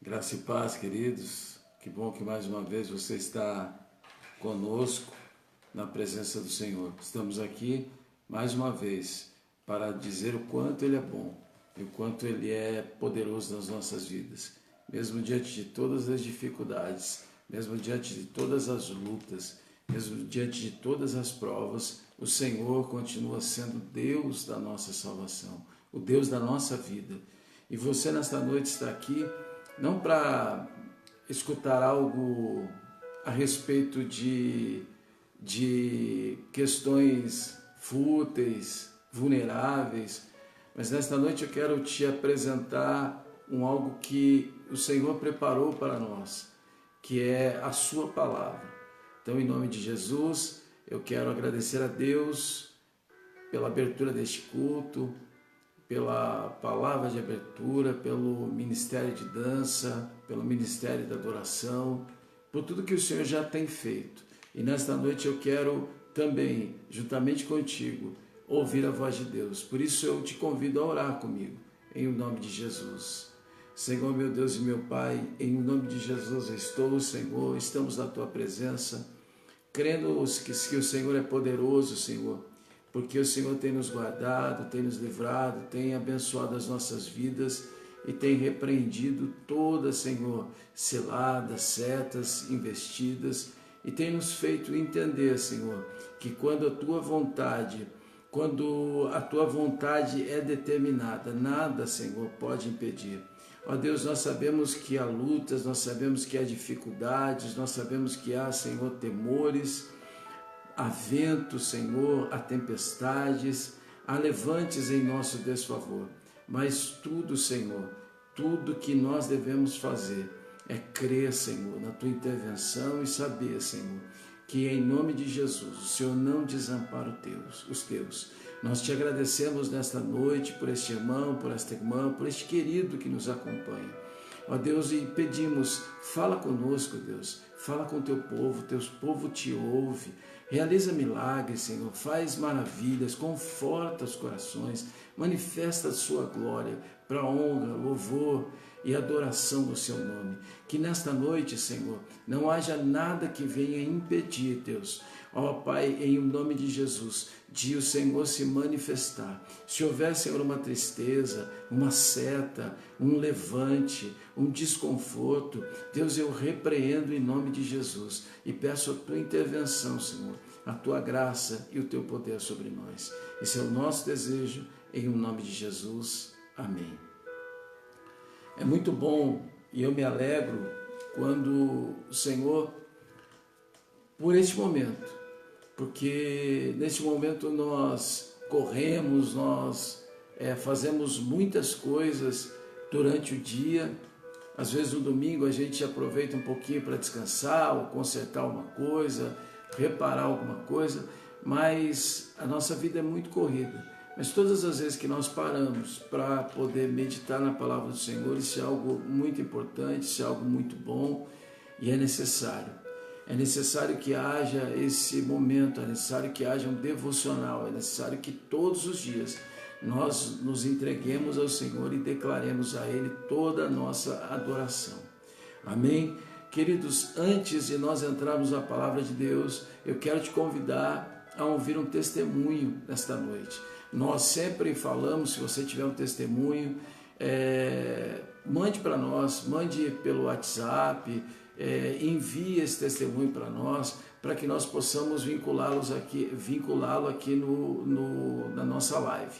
Graça e paz, queridos. Que bom que mais uma vez você está conosco na presença do Senhor. Estamos aqui mais uma vez para dizer o quanto Ele é bom e o quanto Ele é poderoso nas nossas vidas. Mesmo diante de todas as dificuldades, mesmo diante de todas as lutas, mesmo diante de todas as provas, o Senhor continua sendo Deus da nossa salvação, o Deus da nossa vida. E você nesta noite está aqui não para escutar algo a respeito de questões fúteis, vulneráveis, mas nesta noite eu quero te apresentar algo que o Senhor preparou para nós, que é a sua palavra. Então, em nome de Jesus, eu quero agradecer a Deus pela abertura deste culto, pela palavra de abertura, pelo ministério de dança, pelo ministério da adoração, por tudo que o Senhor já tem feito. E nesta noite eu quero também, juntamente contigo, ouvir a voz de Deus. Por isso eu te convido a orar comigo, em nome de Jesus. Senhor, meu Deus e meu Pai, em nome de Jesus eu estou, Senhor, estamos na Tua presença, crendo que o Senhor é poderoso, Senhor, porque o Senhor tem nos guardado, tem nos livrado, tem abençoado as nossas vidas e tem repreendido todas, Senhor, ciladas, setas, investidas, e tem nos feito entender, Senhor, que quando a Tua vontade é determinada, nada, Senhor, pode impedir. Ó Deus, nós sabemos que há lutas, nós sabemos que há dificuldades, nós sabemos que há, Senhor, temores, há ventos, Senhor, há tempestades, há levantes em nosso desfavor. Mas tudo, Senhor, tudo que nós devemos fazer é crer, Senhor, na Tua intervenção e saber, Senhor, que em nome de Jesus o Senhor não desampara os Teus. Nós te agradecemos nesta noite por este irmão, por esta irmã, por este querido que nos acompanha. Ó Deus, e pedimos, fala conosco, Deus, fala com o Teu povo te ouve, realiza milagres, Senhor, faz maravilhas, conforta os corações, manifesta a Sua glória para honra, louvor e adoração do Seu nome. Que nesta noite, Senhor, não haja nada que venha impedir, Deus, ó Pai, em nome de Jesus, de o Senhor se manifestar. Se houver, Senhor, uma tristeza, uma seta, um levante, um desconforto, Deus, eu repreendo em nome de Jesus e peço a Tua intervenção, Senhor, a Tua graça e o Teu poder sobre nós. Esse é o nosso desejo, em nome de Jesus. Amém. É muito bom e eu me alegro quando o Senhor, por este momento, porque neste momento nós corremos, nós fazemos muitas coisas durante o dia. Às vezes no domingo a gente aproveita um pouquinho para descansar ou consertar uma coisa, reparar alguma coisa, mas a nossa vida é muito corrida. Mas todas as vezes que nós paramos para poder meditar na palavra do Senhor, isso é algo muito importante, isso é algo muito bom e é necessário. É necessário que haja esse momento, é necessário que haja um devocional, é necessário que todos os dias nós nos entreguemos ao Senhor e declaremos a Ele toda a nossa adoração. Amém? Queridos, antes de nós entrarmos na palavra de Deus, eu quero te convidar a ouvir um testemunho nesta noite. Nós sempre falamos, se você tiver um testemunho, mande para nós, mande pelo WhatsApp, envie esse testemunho para nós, para que nós possamos vinculá-lo aqui na nossa live.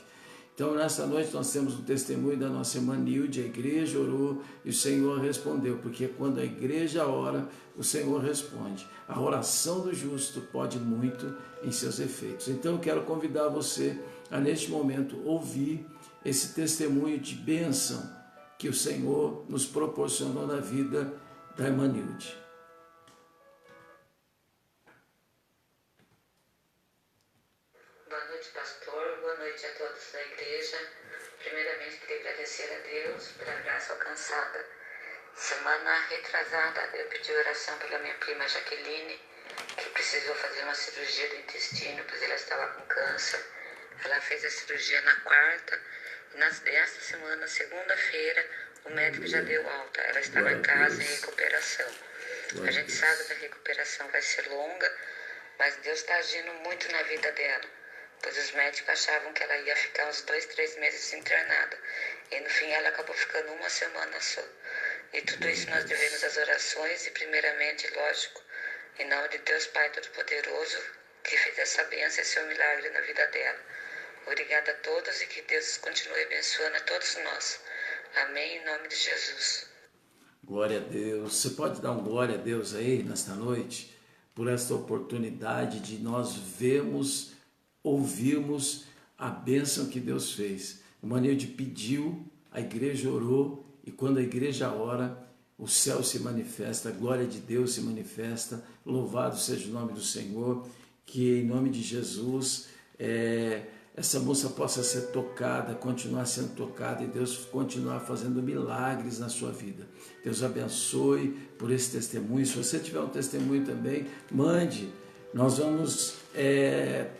Então, nessa noite nós temos um testemunho da nossa irmã Nilde, a igreja orou e o Senhor respondeu, porque quando a igreja ora, o Senhor responde. A oração do justo pode muito em seus efeitos. Então, eu quero convidar você a, neste momento, ouvir esse testemunho de bênção que o Senhor nos proporcionou na vida da irmã Nilde. Boa noite, pastor. Boa noite a todos da igreja. Primeiramente, queria agradecer a Deus pela graça alcançada. Semana retrasada, eu pedi oração pela minha prima Jaqueline, que precisou fazer uma cirurgia do intestino, pois ela estava com câncer. Ela fez a cirurgia na quarta. E nesta semana, segunda-feira, O médico já deu alta, ela está na casa em recuperação. A gente sabe que a recuperação vai ser longa, mas Deus está agindo muito na vida dela, pois os médicos achavam que ela ia ficar uns 2, 3 meses internada, e no fim ela acabou ficando 1 semana só. E tudo isso nós devemos às orações e primeiramente, lógico, em nome de Deus Pai Todo-Poderoso, que fez essa bênção e seu milagre na vida dela. Obrigada a todos e que Deus continue abençoando a todos nós. Amém, em nome de Jesus. Glória a Deus. Você pode dar um glória a Deus aí nesta noite, por esta oportunidade de nós vermos, ouvirmos a bênção que Deus fez. O Manilde pediu, a igreja orou, e quando a igreja ora, o céu se manifesta, a glória de Deus se manifesta. Louvado seja o nome do Senhor, que em nome de Jesus essa moça possa ser tocada, continuar sendo tocada, e Deus continuar fazendo milagres na sua vida. Deus abençoe por esse testemunho. Se você tiver um testemunho também, mande. Nós vamos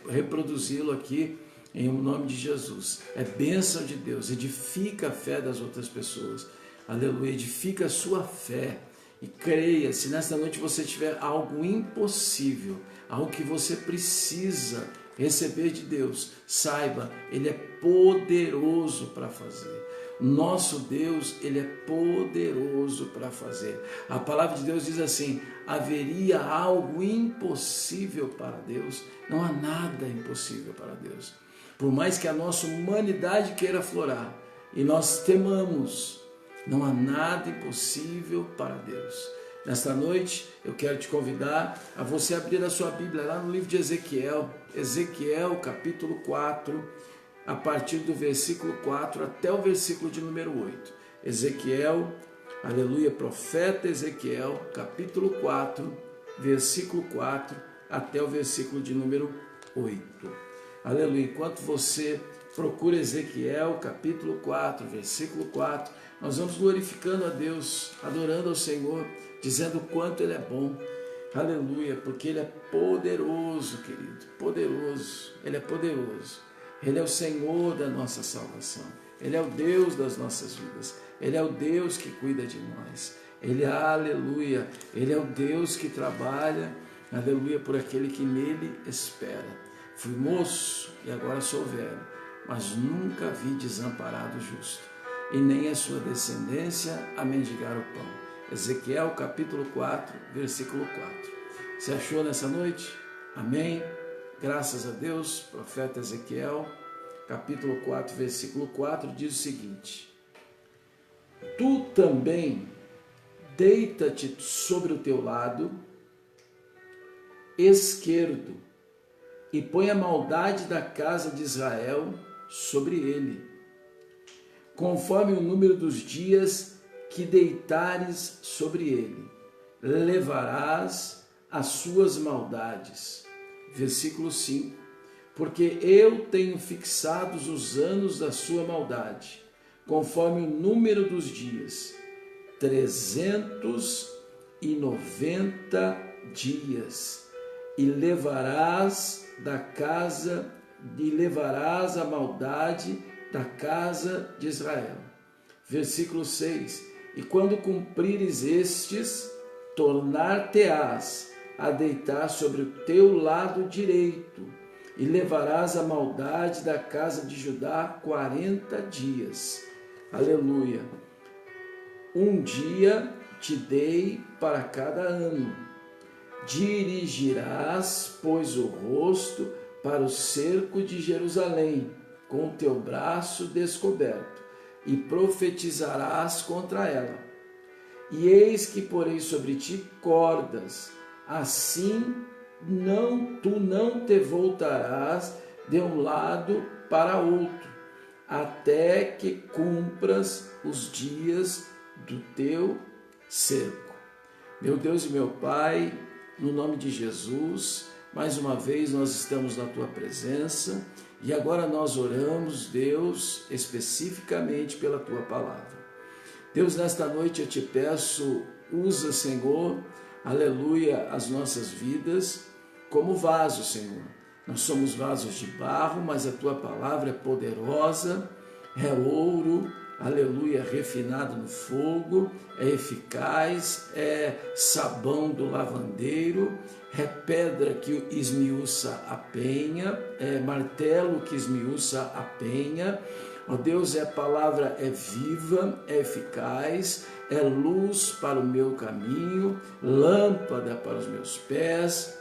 reproduzi-lo aqui em nome de Jesus. É bênção de Deus, edifica a fé das outras pessoas. Aleluia, edifica a sua fé. E creia, se nesta noite você tiver algo impossível, algo que você precisa receber de Deus, saiba, Ele é poderoso para fazer. Nosso Deus, Ele é poderoso para fazer. A palavra de Deus diz assim: haveria algo impossível para Deus? Não há nada impossível para Deus. Por mais que a nossa humanidade queira aflorar e nós temamos, não há nada impossível para Deus. Nesta noite, eu quero te convidar a você abrir a sua Bíblia lá no livro de Ezequiel, Ezequiel capítulo 4, a partir do versículo 4 até o versículo de número 8. Ezequiel, aleluia, profeta Ezequiel, capítulo 4, versículo 4 até o versículo de número 8. Aleluia, enquanto você procura Ezequiel, capítulo 4, versículo 4, nós vamos glorificando a Deus, adorando ao Senhor, dizendo o quanto Ele é bom. Aleluia, porque Ele é poderoso, querido, poderoso. Ele é poderoso. Ele é o Senhor da nossa salvação. Ele é o Deus das nossas vidas. Ele é o Deus que cuida de nós. Ele, aleluia, Ele é o Deus que trabalha, aleluia, por aquele que nele espera. Fui moço e agora sou velho, mas nunca vi desamparado o justo, e nem a sua descendência a mendigar o pão. Ezequiel capítulo 4, versículo 4. Você achou nessa noite? Amém? Graças a Deus. Profeta Ezequiel, capítulo 4, versículo 4, diz o seguinte: tu também deita-te sobre o teu lado esquerdo e põe a maldade da casa de Israel sobre ele, conforme o número dos dias que deitares sobre ele, levarás as suas maldades. Versículo 5. Porque eu tenho fixados os anos da sua maldade, conforme o número dos dias, 390 dias, e levarás a maldade da casa de Israel. Versículo 6. E quando cumprires estes, tornar-te-ás a deitar sobre o teu lado direito, e levarás a maldade da casa de Judá 40 dias. Aleluia. Um dia te dei para cada ano. Dirigirás, pois, o rosto para o cerco de Jerusalém, com o teu braço descoberto, e profetizarás contra ela. E eis que porei sobre ti cordas, assim tu não te voltarás de um lado para outro, até que cumpras os dias do teu cerco. Meu Deus e meu Pai, no nome de Jesus, mais uma vez nós estamos na Tua presença e agora nós oramos, Deus, especificamente pela Tua palavra. Deus, nesta noite eu te peço, usa, Senhor, aleluia, as nossas vidas como vasos, Senhor. Nós somos vasos de barro, mas a Tua palavra é poderosa, é ouro, aleluia, refinado no fogo, é eficaz, é sabão do lavandeiro, é pedra que esmiuça a penha, é martelo que esmiuça a penha. Ó Deus, a palavra é viva, é eficaz, é luz para o meu caminho, lâmpada para os meus pés.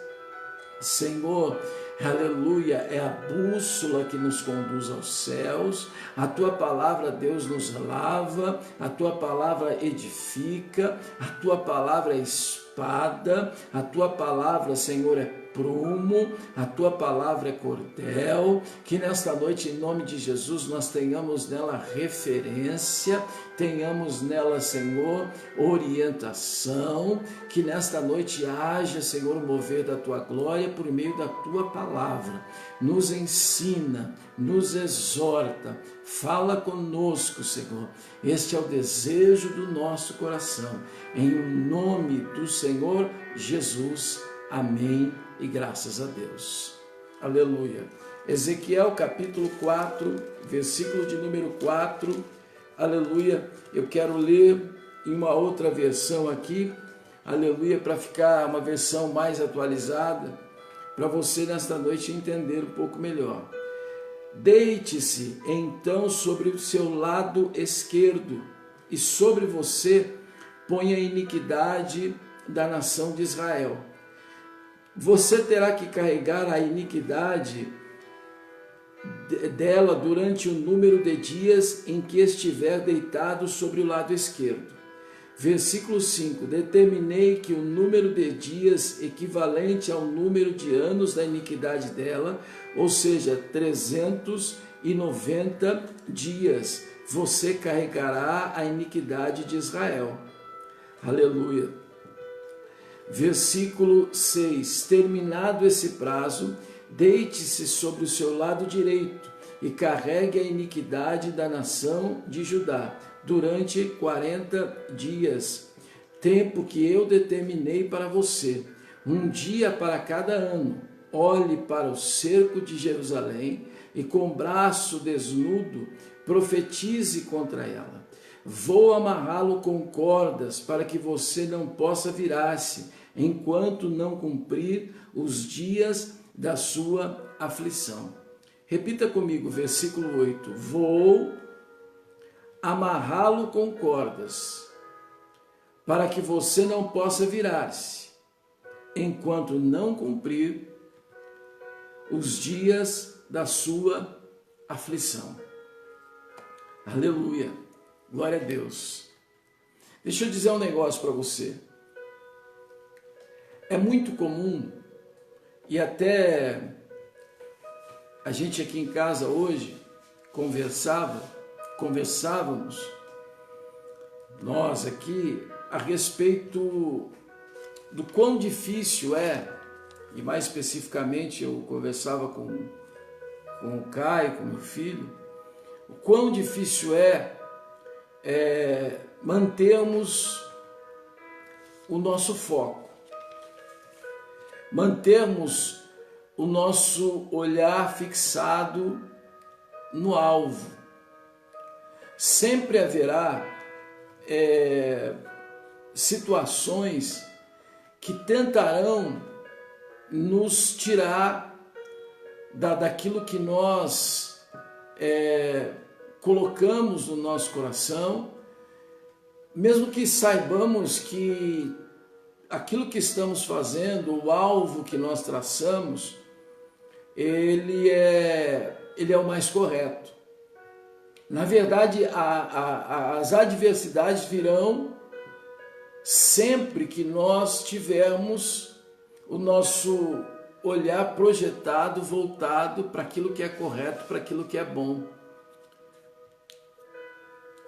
Senhor, aleluia, é a bússola que nos conduz aos céus. A tua palavra, Deus, nos lava, a tua palavra edifica, a tua palavra é espada, a tua palavra, Senhor, é prumo, a tua palavra é cordel. Que nesta noite, em nome de Jesus, nós tenhamos nela referência, tenhamos nela, Senhor, orientação. Que nesta noite haja, Senhor, o mover da tua glória por meio da tua palavra. Nos ensina, nos exorta, fala conosco, Senhor. Este é o desejo do nosso coração. Em nome do Senhor Jesus. Amém e graças a Deus. Aleluia. Ezequiel capítulo 4, versículo de número 4. Aleluia. Eu quero ler em uma outra versão aqui. Aleluia, para ficar uma versão mais atualizada, para você nesta noite entender um pouco melhor. Deite-se então sobre o seu lado esquerdo, e sobre você ponha a iniquidade da nação de Israel. Você terá que carregar a iniquidade dela durante o número de dias em que estiver deitado sobre o lado esquerdo. Versículo 5: determinei que o número de dias equivalente ao número de anos da iniquidade dela, ou seja, 390 dias, você carregará a iniquidade de Israel. Aleluia. Versículo 6: terminado esse prazo, deite-se sobre o seu lado direito e carregue a iniquidade da nação de Judá durante 40 dias, tempo que eu determinei para você, um dia para cada ano. Olhe para o cerco de Jerusalém e com braço desnudo profetize contra ela. Vou amarrá-lo com cordas para que você não possa virar-se, enquanto não cumprir os dias da sua aflição. Repita comigo, versículo 8. Vou amarrá-lo com cordas, para que você não possa virar-se, enquanto não cumprir os dias da sua aflição. Aleluia, glória a Deus. Deixa eu dizer um negócio para você. É muito comum, e até a gente aqui em casa hoje conversávamos, nós aqui, a respeito do quão difícil é, e mais especificamente eu conversava com o Caio, com meu filho, o quão difícil é mantermos o nosso foco, mantermos o nosso olhar fixado no alvo. Sempre haverá situações que tentarão nos tirar daquilo que nós colocamos no nosso coração, mesmo que saibamos que aquilo que estamos fazendo, o alvo que nós traçamos, ele é o mais correto. Na verdade, as adversidades virão sempre que nós tivermos o nosso olhar projetado, voltado para aquilo que é correto, para aquilo que é bom.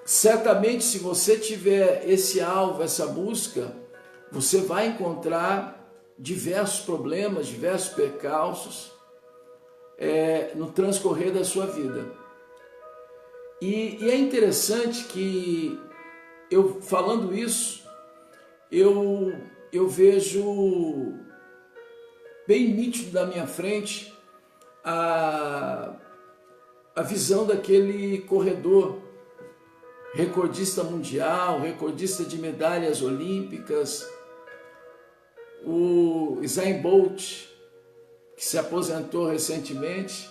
Certamente, se você tiver esse alvo, essa busca, você vai encontrar diversos problemas, diversos percalços no transcorrer da sua vida. E é interessante que, eu falando isso, eu vejo bem nítido da minha frente a visão daquele corredor recordista mundial, recordista de medalhas olímpicas, o Usain Bolt, que se aposentou recentemente.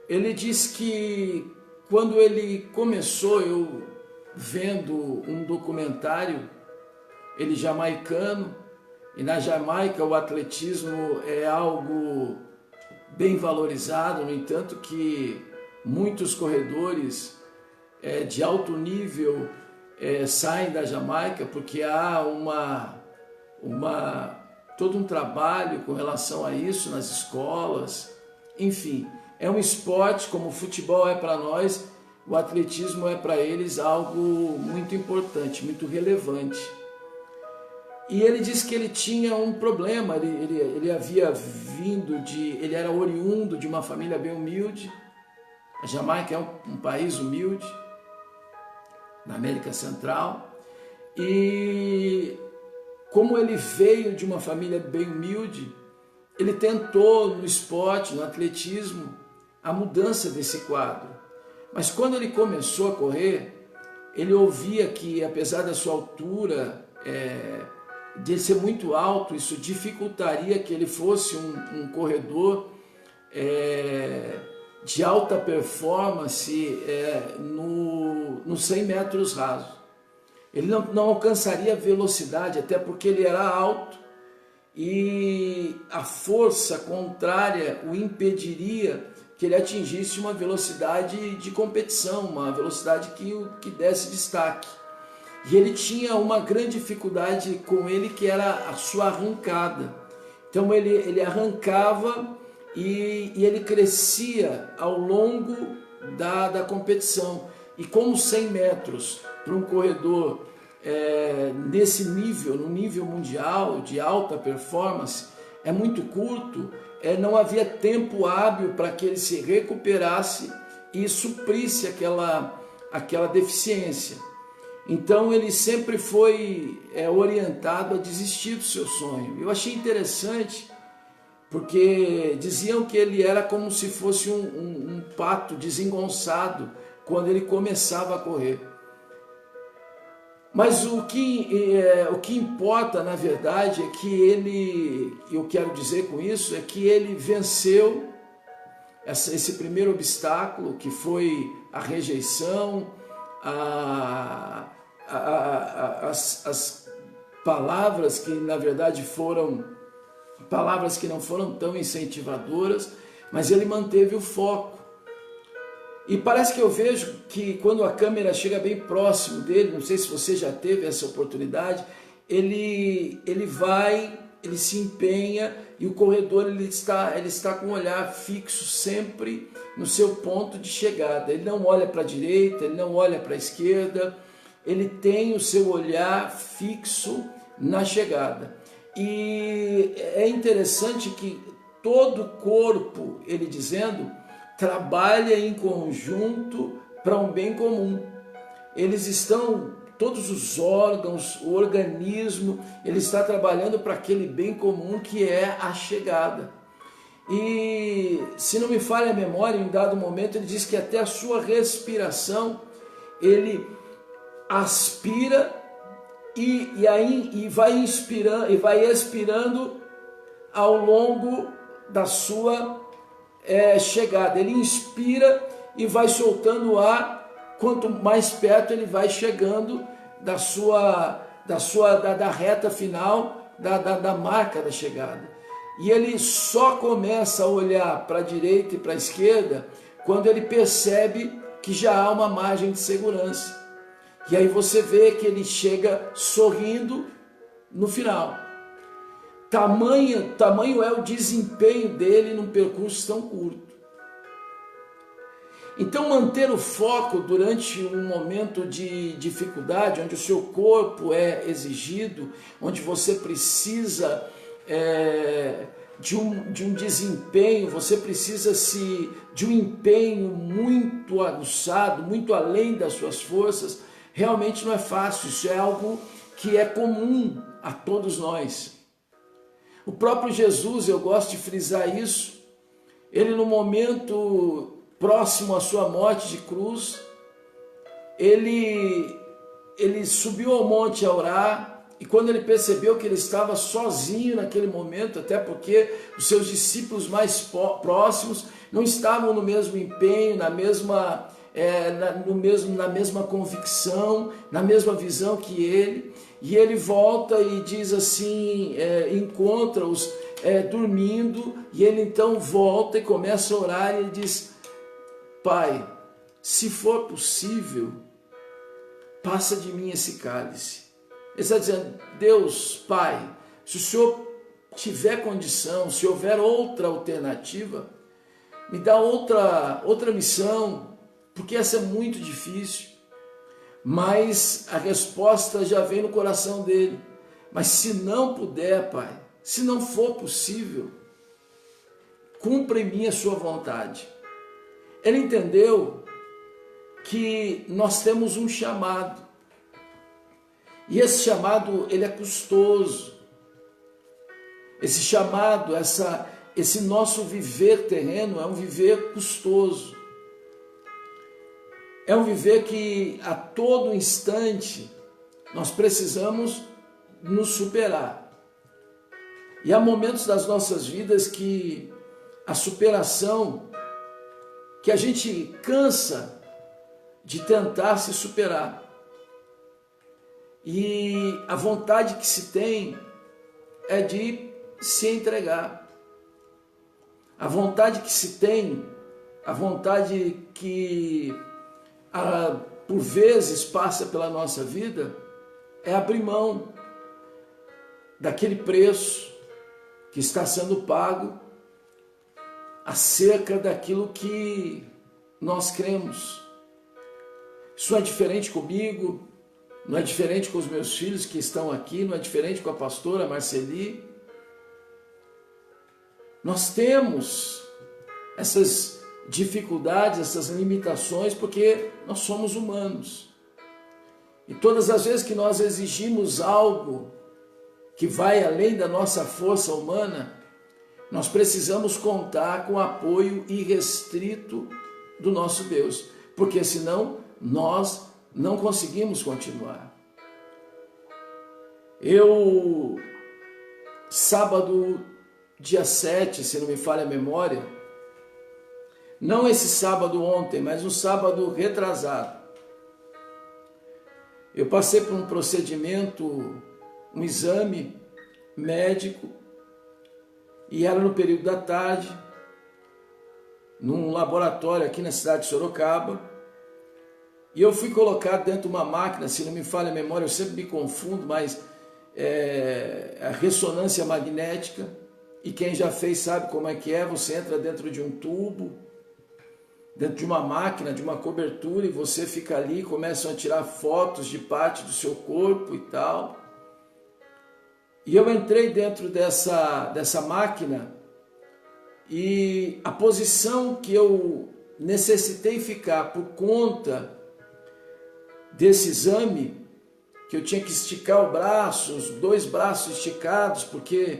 Ele diz que quando ele começou, eu vendo um documentário, ele jamaicano, e na Jamaica o atletismo é algo bem valorizado, no entanto que muitos corredores de alto nível saem da Jamaica porque há todo um trabalho com relação a isso nas escolas. Enfim, é um esporte, como o futebol é para nós, o atletismo é para eles algo muito importante, muito relevante. E ele disse que ele tinha um problema, ele havia vindo ele era oriundo de uma família bem humilde. A Jamaica é um país humilde, na América Central, e como ele veio de uma família bem humilde, ele tentou no esporte, no atletismo, a mudança desse quadro. Mas quando ele começou a correr, ele ouvia que, apesar da sua altura, de ser muito alto, isso dificultaria que ele fosse um corredor de alta performance nos 100 metros rasos. Ele não alcançaria velocidade, até porque ele era alto e a força contrária o impediria que ele atingisse uma velocidade de competição, uma velocidade que desse destaque. E ele tinha uma grande dificuldade com ele, que era a sua arrancada. Então ele arrancava e ele crescia ao longo da competição. E como 100 metros para um corredor nesse nível, no nível mundial de alta performance, é muito curto, não havia tempo hábil para que ele se recuperasse e suprisse aquela deficiência. Então ele sempre foi orientado a desistir do seu sonho. Eu achei interessante, porque diziam que ele era como se fosse um pato desengonçado quando ele começava a correr. Mas o que importa, na verdade, é que eu quero dizer com isso, é que ele venceu esse primeiro obstáculo, que foi a rejeição, as palavras que, na verdade, foram palavras que não foram tão incentivadoras, mas ele manteve o foco. E parece que eu vejo que quando a câmera chega bem próximo dele, não sei se você já teve essa oportunidade, ele se empenha, e o corredor ele está com o olhar fixo sempre no seu ponto de chegada. Ele não olha para a direita, ele não olha para a esquerda, ele tem o seu olhar fixo na chegada. E é interessante que todo o corpo, ele dizendo, trabalha em conjunto para um bem comum. Eles estão, todos os órgãos, o organismo, ele está trabalhando para aquele bem comum que é a chegada. E se não me falha a memória, em dado momento ele diz que até a sua respiração, ele aspira e vai inspirando e vai expirando ao longo da sua chegada. Ele inspira e vai soltando o ar, quanto mais perto ele vai chegando da reta final, da marca da chegada. E ele só começa a olhar para a direita e para a esquerda quando ele percebe que já há uma margem de segurança. E aí você vê que ele chega sorrindo no final. Tamanho é o desempenho dele num percurso tão curto. Então manter o foco durante um momento de dificuldade, onde o seu corpo é exigido, onde você precisa de um desempenho, você precisa de um empenho muito aguçado, muito além das suas forças, realmente não é fácil. Isso é algo que é comum a todos nós. O próprio Jesus, eu gosto de frisar isso, ele no momento próximo à sua morte de cruz, ele subiu ao monte a orar, e quando ele percebeu que ele estava sozinho naquele momento, até porque os seus discípulos mais próximos não estavam no mesmo empenho, na mesma convicção, na mesma visão que ele, e ele volta e diz assim, encontra-os dormindo, e ele então volta e começa a orar, e ele diz: Pai, se for possível, passa de mim esse cálice. Ele está dizendo: Deus, Pai, se o Senhor tiver condição, se houver outra alternativa, me dá outra missão, porque essa é muito difícil. Mas a resposta já vem no coração dele. Mas se não puder, Pai, se não for possível, cumpra em mim a sua vontade. Ele entendeu que nós temos um chamado. E esse chamado, ele é custoso. Esse chamado, esse nosso viver terreno é um viver custoso. É um viver que a todo instante nós precisamos nos superar. E há momentos das nossas vidas que a superação, que a gente cansa de tentar se superar. E a vontade que se tem é de se entregar. A vontade que se tem, a vontade que por vezes passa pela nossa vida, é abrir mão daquele preço que está sendo pago acerca daquilo que nós cremos. Isso não é diferente comigo, não é diferente com os meus filhos que estão aqui, não é diferente com a pastora Marceli. Nós temos essas dificuldades, essas limitações, porque nós somos humanos. E todas as vezes que nós exigimos algo que vai além da nossa força humana, nós precisamos contar com o apoio irrestrito do nosso Deus, porque senão nós não conseguimos continuar. Sábado, dia 7, se não me falha a memória, não esse sábado ontem, mas um sábado retrasado, eu passei por um procedimento, um exame médico, e era no período da tarde, num laboratório aqui na cidade de Sorocaba. E eu fui colocado dentro de uma máquina, se não me falha a memória, eu sempre me confundo, mas a ressonância magnética, e quem já fez sabe como é que é, você entra dentro de um tubo, dentro de uma máquina, de uma cobertura, e você fica ali, começam a tirar fotos de parte do seu corpo e tal. E eu entrei dentro dessa máquina, e a posição que eu necessitei ficar por conta desse exame, que eu tinha que esticar o braço, os 2 braços esticados, porque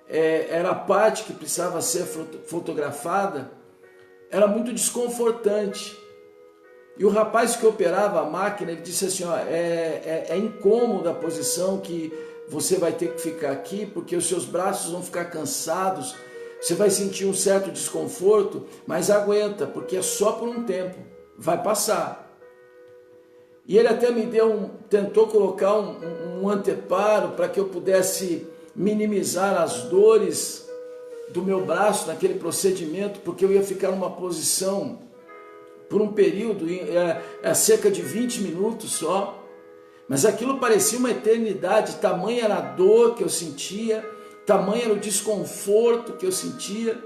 era a parte que precisava ser fotografada, era muito desconfortante. E o rapaz que operava a máquina, ele disse assim, ó, é incômoda a posição que você vai ter que ficar aqui, porque os seus braços vão ficar cansados, você vai sentir um certo desconforto, mas aguenta, porque é só por um tempo, vai passar. E ele até me tentou colocar um anteparo para que eu pudesse minimizar as dores do meu braço naquele procedimento, porque eu ia ficar numa posição por um período, cerca de 20 minutos só, mas aquilo parecia uma eternidade, tamanha era a dor que eu sentia, tamanho era o desconforto que eu sentia,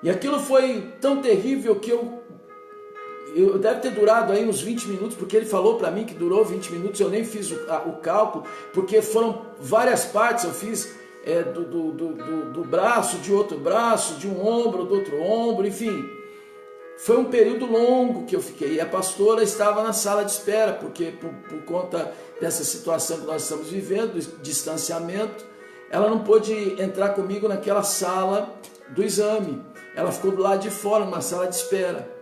e aquilo foi tão terrível que eu deve ter durado aí uns 20 minutos, porque ele falou para mim que durou 20 minutos, eu nem fiz o cálculo, porque foram várias partes, eu fiz do braço, de outro braço, de um ombro, do outro ombro, enfim, foi um período longo que eu fiquei, e a pastora estava na sala de espera, porque por conta dessa situação que nós estamos vivendo, distanciamento, ela não pôde entrar comigo naquela sala do exame, ela ficou do lado de fora, numa sala de espera.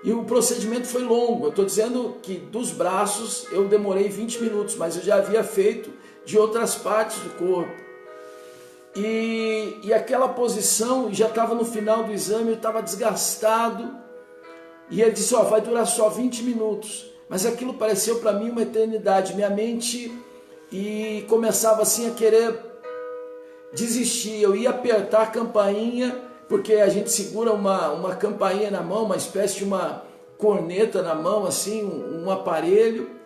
E o procedimento foi longo. Eu estou dizendo que dos braços eu demorei 20 minutos, mas eu já havia feito de outras partes do corpo. E aquela posição, já estava no final do exame, eu estava desgastado. E ele disse, vai durar só 20 minutos. Mas aquilo pareceu para mim uma eternidade. Minha mente começava assim a querer desistir. Eu ia apertar a campainha, porque a gente segura uma campainha na mão, uma espécie de uma corneta na mão, assim, um aparelho.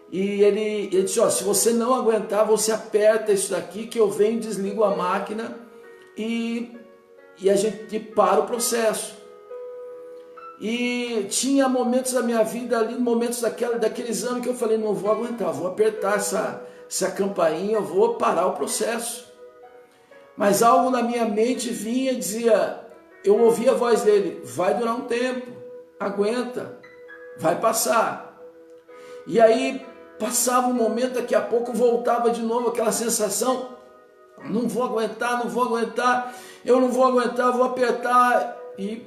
E ele disse, se você não aguentar, você aperta isso daqui que eu venho, desligo a máquina e a gente para o processo. E tinha momentos da minha vida ali, momentos daquele exame que eu falei, não vou aguentar, vou apertar essa campainha, eu vou parar o processo. Mas algo na minha mente vinha e dizia, eu ouvia a voz dele, vai durar um tempo, aguenta, vai passar. E aí passava um momento, daqui a pouco voltava de novo aquela sensação, não vou aguentar, eu não vou aguentar, vou apertar. E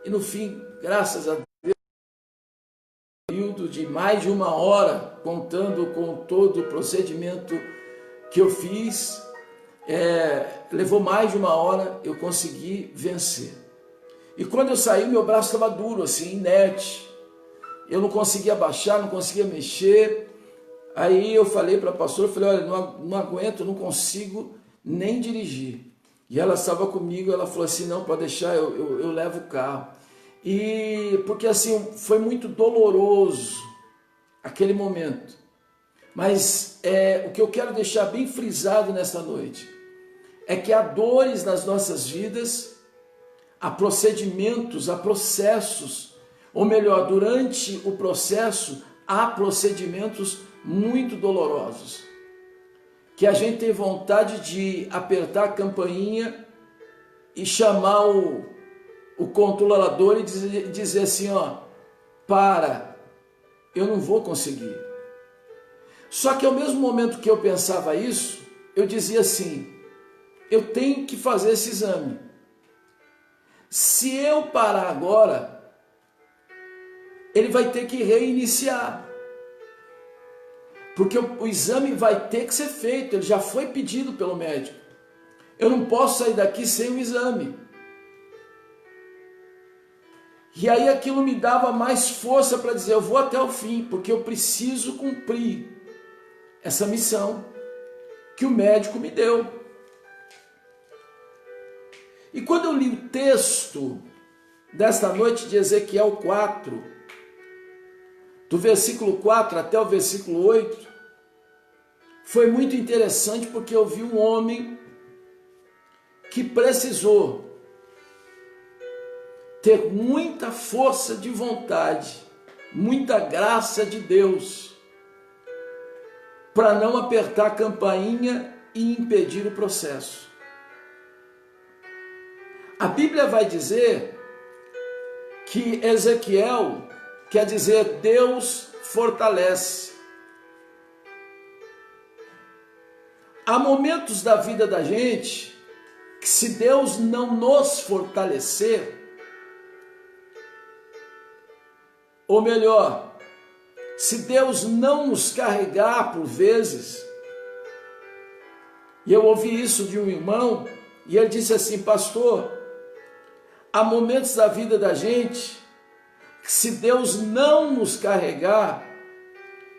no fim, graças a Deus, um período de mais de 1 hora, contando com todo o procedimento que eu fiz, levou mais de 1 hora, eu consegui vencer. E quando eu saí, meu braço estava duro, assim, inerte. Eu não conseguia baixar, não conseguia mexer. Aí eu falei para a pastora, olha, não aguento, não consigo nem dirigir. E ela estava comigo, ela falou assim, não, pode deixar, eu levo o carro. E porque assim, foi muito doloroso aquele momento. Mas o que eu quero deixar bem frisado nesta noite é que há dores nas nossas vidas, há procedimentos, há processos, ou melhor, durante o processo, há procedimentos muito dolorosos, que a gente tem vontade de apertar a campainha e chamar o controlador e dizer assim, para, eu não vou conseguir. Só que ao mesmo momento que eu pensava isso, eu dizia assim, eu tenho que fazer esse exame. Se eu parar agora, ele vai ter que reiniciar. Porque o exame vai ter que ser feito, ele já foi pedido pelo médico. Eu não posso sair daqui sem o exame. E aí aquilo me dava mais força para dizer, eu vou até o fim, porque eu preciso cumprir essa missão que o médico me deu. E quando eu li o texto desta noite de Ezequiel 4, do versículo 4 até o versículo 8, foi muito interessante porque eu vi um homem que precisou ter muita força de vontade, muita graça de Deus, para não apertar a campainha e impedir o processo. A Bíblia vai dizer que Ezequiel quer dizer Deus fortalece. Há momentos da vida da gente que se Deus não nos fortalecer, ou melhor, se Deus não nos carregar por vezes, e eu ouvi isso de um irmão, e ele disse assim, pastor, há momentos da vida da gente que se Deus não nos carregar,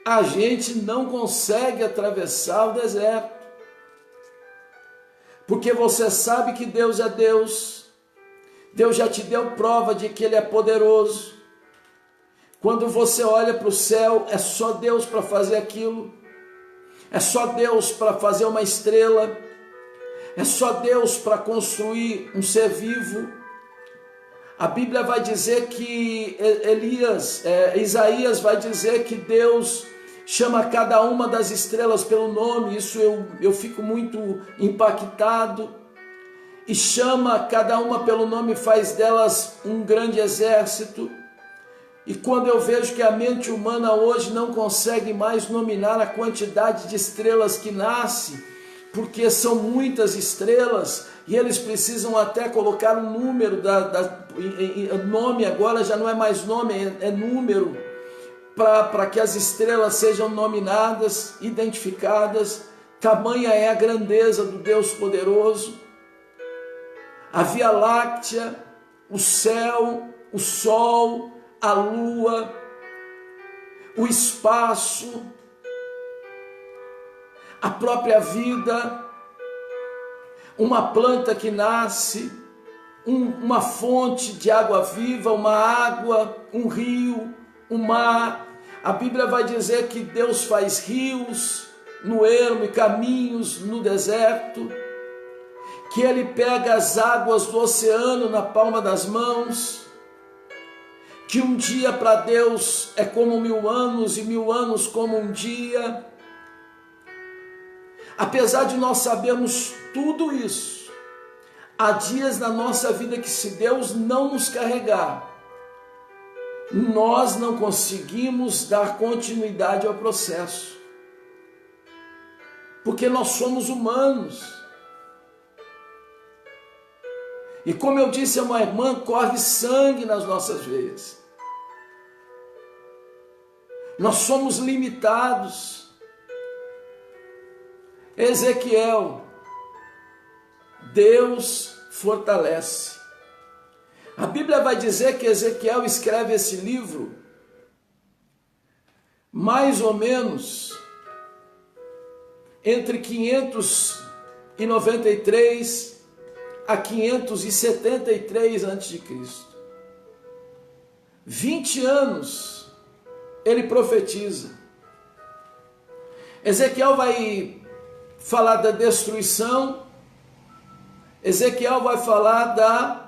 a gente não consegue atravessar o deserto. Porque você sabe que Deus é Deus. Deus já te deu prova de que Ele é poderoso. Quando você olha para o céu, é só Deus para fazer aquilo. É só Deus para fazer uma estrela. É só Deus para construir um ser vivo. A Bíblia vai dizer que Isaías vai dizer que Deus chama cada uma das estrelas pelo nome, isso eu fico muito impactado, e chama cada uma pelo nome, faz delas um grande exército. E quando eu vejo que a mente humana hoje não consegue mais nominar a quantidade de estrelas que nasce, porque são muitas estrelas, e eles precisam até colocar um número nome agora já não é mais nome, é número, para que as estrelas sejam nominadas, identificadas. Tamanha é a grandeza do Deus poderoso. A Via Láctea, o céu, o sol, a lua, o espaço, a própria vida, uma planta que nasce, uma fonte de água viva, uma água, um rio, um mar. A Bíblia vai dizer que Deus faz rios no ermo e caminhos no deserto, que Ele pega as águas do oceano na palma das mãos, que um dia para Deus é como 1000 anos e 1000 anos como um dia. Apesar de nós sabermos tudo isso, há dias na nossa vida que, se Deus não nos carregar, nós não conseguimos dar continuidade ao processo, porque nós somos humanos. E como eu disse a uma irmã, corre sangue nas nossas veias. Nós somos limitados. Ezequiel, Deus fortalece. A Bíblia vai dizer que Ezequiel escreve esse livro mais ou menos entre 593 a 573 a.C. 20 anos ele profetiza. Ezequiel vai falar da destruição, Ezequiel vai falar da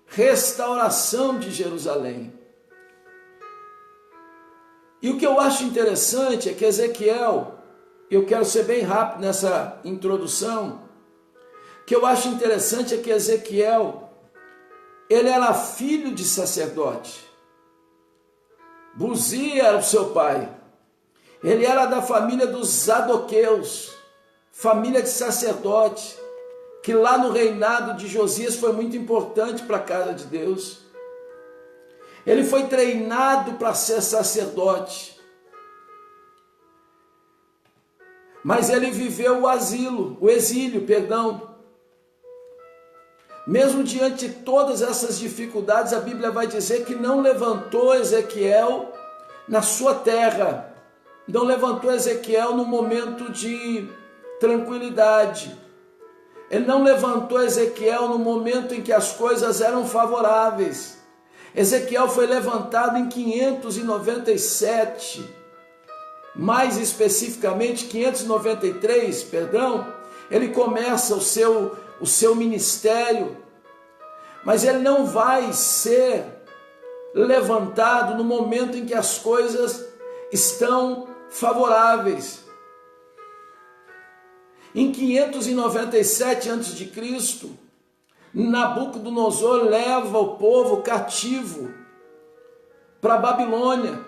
restauração de Jerusalém. E o que eu acho interessante é que Ezequiel, eu quero ser bem rápido nessa introdução, o que eu acho interessante é que Ezequiel, ele era filho de sacerdote. Buzi era o seu pai. Ele era da família dos Zadoqueus, família de sacerdote, que lá no reinado de Josias foi muito importante para a casa de Deus. Ele foi treinado para ser sacerdote, mas ele viveu o exílio. Mesmo diante de todas essas dificuldades, a Bíblia vai dizer que não levantou Ezequiel na sua terra, não levantou Ezequiel no momento de tranquilidade. Ele não levantou Ezequiel no momento em que as coisas eram favoráveis. Ezequiel foi levantado em 597, mais especificamente 593, ele começa o seu ministério, mas ele não vai ser levantado no momento em que as coisas estão favoráveis. Em 597 a.C., Nabucodonosor leva o povo cativo para a Babilônia.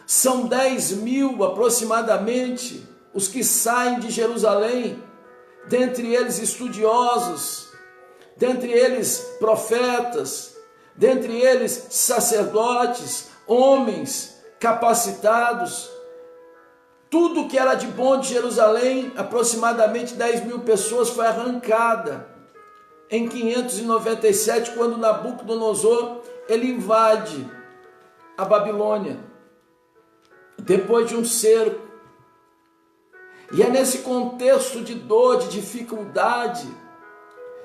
São 10.000 aproximadamente os que saem de Jerusalém, dentre eles estudiosos, dentre eles profetas, dentre eles sacerdotes, homens capacitados. Tudo que era de bom de Jerusalém, aproximadamente 10.000 pessoas, foi arrancada em 597, quando Nabucodonosor ele invade a Babilônia, depois de um cerco. E é nesse contexto de dor, de dificuldade,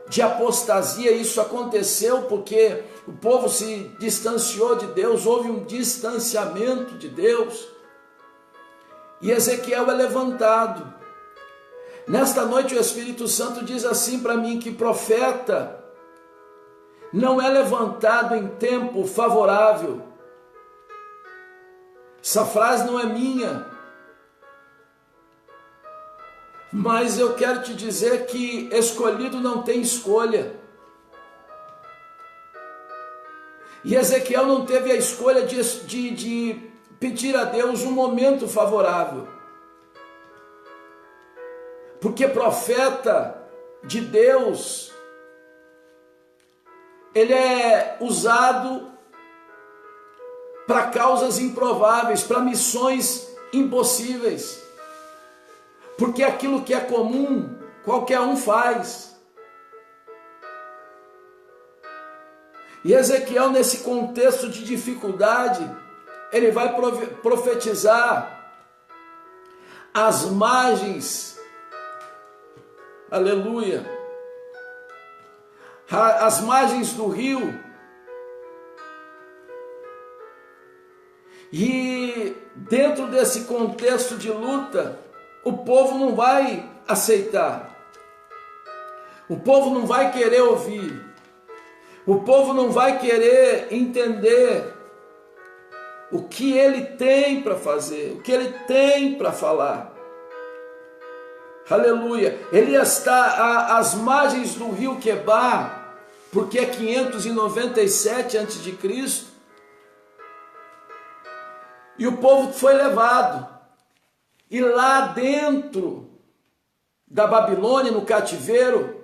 de apostasia, isso aconteceu porque o povo se distanciou de Deus, houve um distanciamento de Deus, e Ezequiel é levantado. Nesta noite o Espírito Santo diz assim para mim, que profeta não é levantado em tempo favorável. Essa frase não é minha, mas eu quero te dizer que escolhido não tem escolha. E Ezequiel não teve a escolha de pedir a Deus um momento favorável. Porque profeta de Deus, ele é usado para causas improváveis, para missões impossíveis. Porque aquilo que é comum, qualquer um faz. E Ezequiel, nesse contexto de dificuldade, ele vai profetizar as margens, aleluia, as margens do rio. E dentro desse contexto de luta, o povo não vai aceitar, o povo não vai querer ouvir, o povo não vai querer entender o que ele tem para fazer, o que ele tem para falar. Aleluia. Ele está às margens do rio Quebar, porque é 597 a.C., e o povo foi levado. E lá dentro da Babilônia, no cativeiro,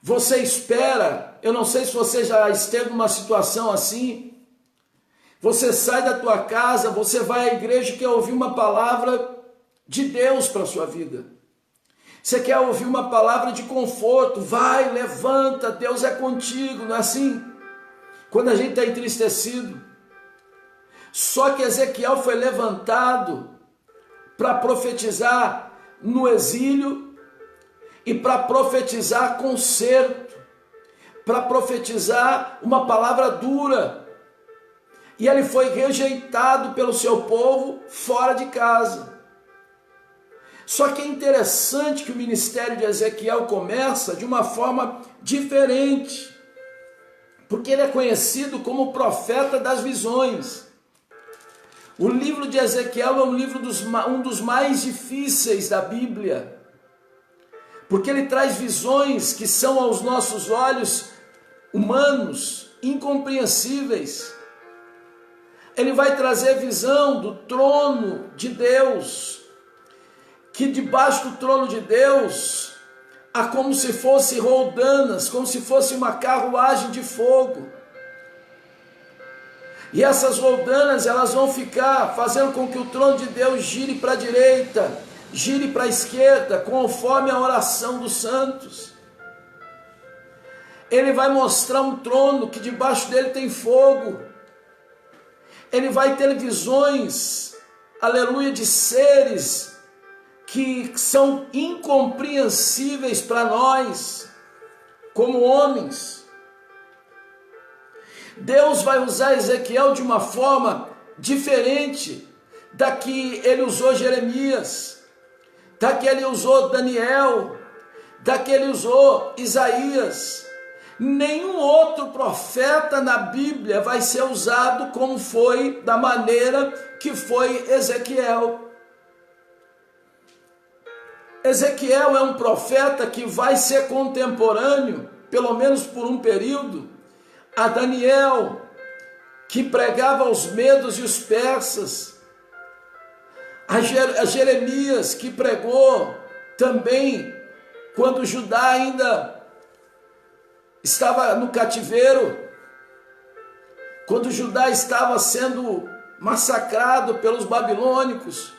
você espera, eu não sei se você já esteve numa situação assim, você sai da tua casa, você vai à igreja e quer ouvir uma palavra de Deus para a sua vida. Você quer ouvir uma palavra de conforto, vai, levanta, Deus é contigo, não é assim? Quando a gente está entristecido. Só que Ezequiel foi levantado para profetizar no exílio e para profetizar conserto, para profetizar uma palavra dura. E ele foi rejeitado pelo seu povo fora de casa. Só que é interessante que o ministério de Ezequiel começa de uma forma diferente, porque ele é conhecido como o profeta das visões. O livro de Ezequiel é um dos mais difíceis da Bíblia, porque ele traz visões que são aos nossos olhos humanos incompreensíveis. Ele vai trazer visão do trono de Deus, que debaixo do trono de Deus há como se fosse roldanas, como se fosse uma carruagem de fogo. E essas roldanas, elas vão ficar fazendo com que o trono de Deus gire para a direita, gire para a esquerda, conforme a oração dos santos. Ele vai mostrar um trono que debaixo dele tem fogo. Ele vai ter visões, aleluia, de seres que são incompreensíveis para nós, como homens. Deus vai usar Ezequiel de uma forma diferente da que ele usou Jeremias, da que ele usou Daniel, da que ele usou Isaías. Nenhum outro profeta na Bíblia vai ser usado como foi, da maneira que foi Ezequiel. Ezequiel é um profeta que vai ser contemporâneo, pelo menos por um período, a Daniel, que pregava os medos e os persas, a Jeremias, que pregou também quando Judá ainda estava no cativeiro, quando Judá estava sendo massacrado pelos babilônicos.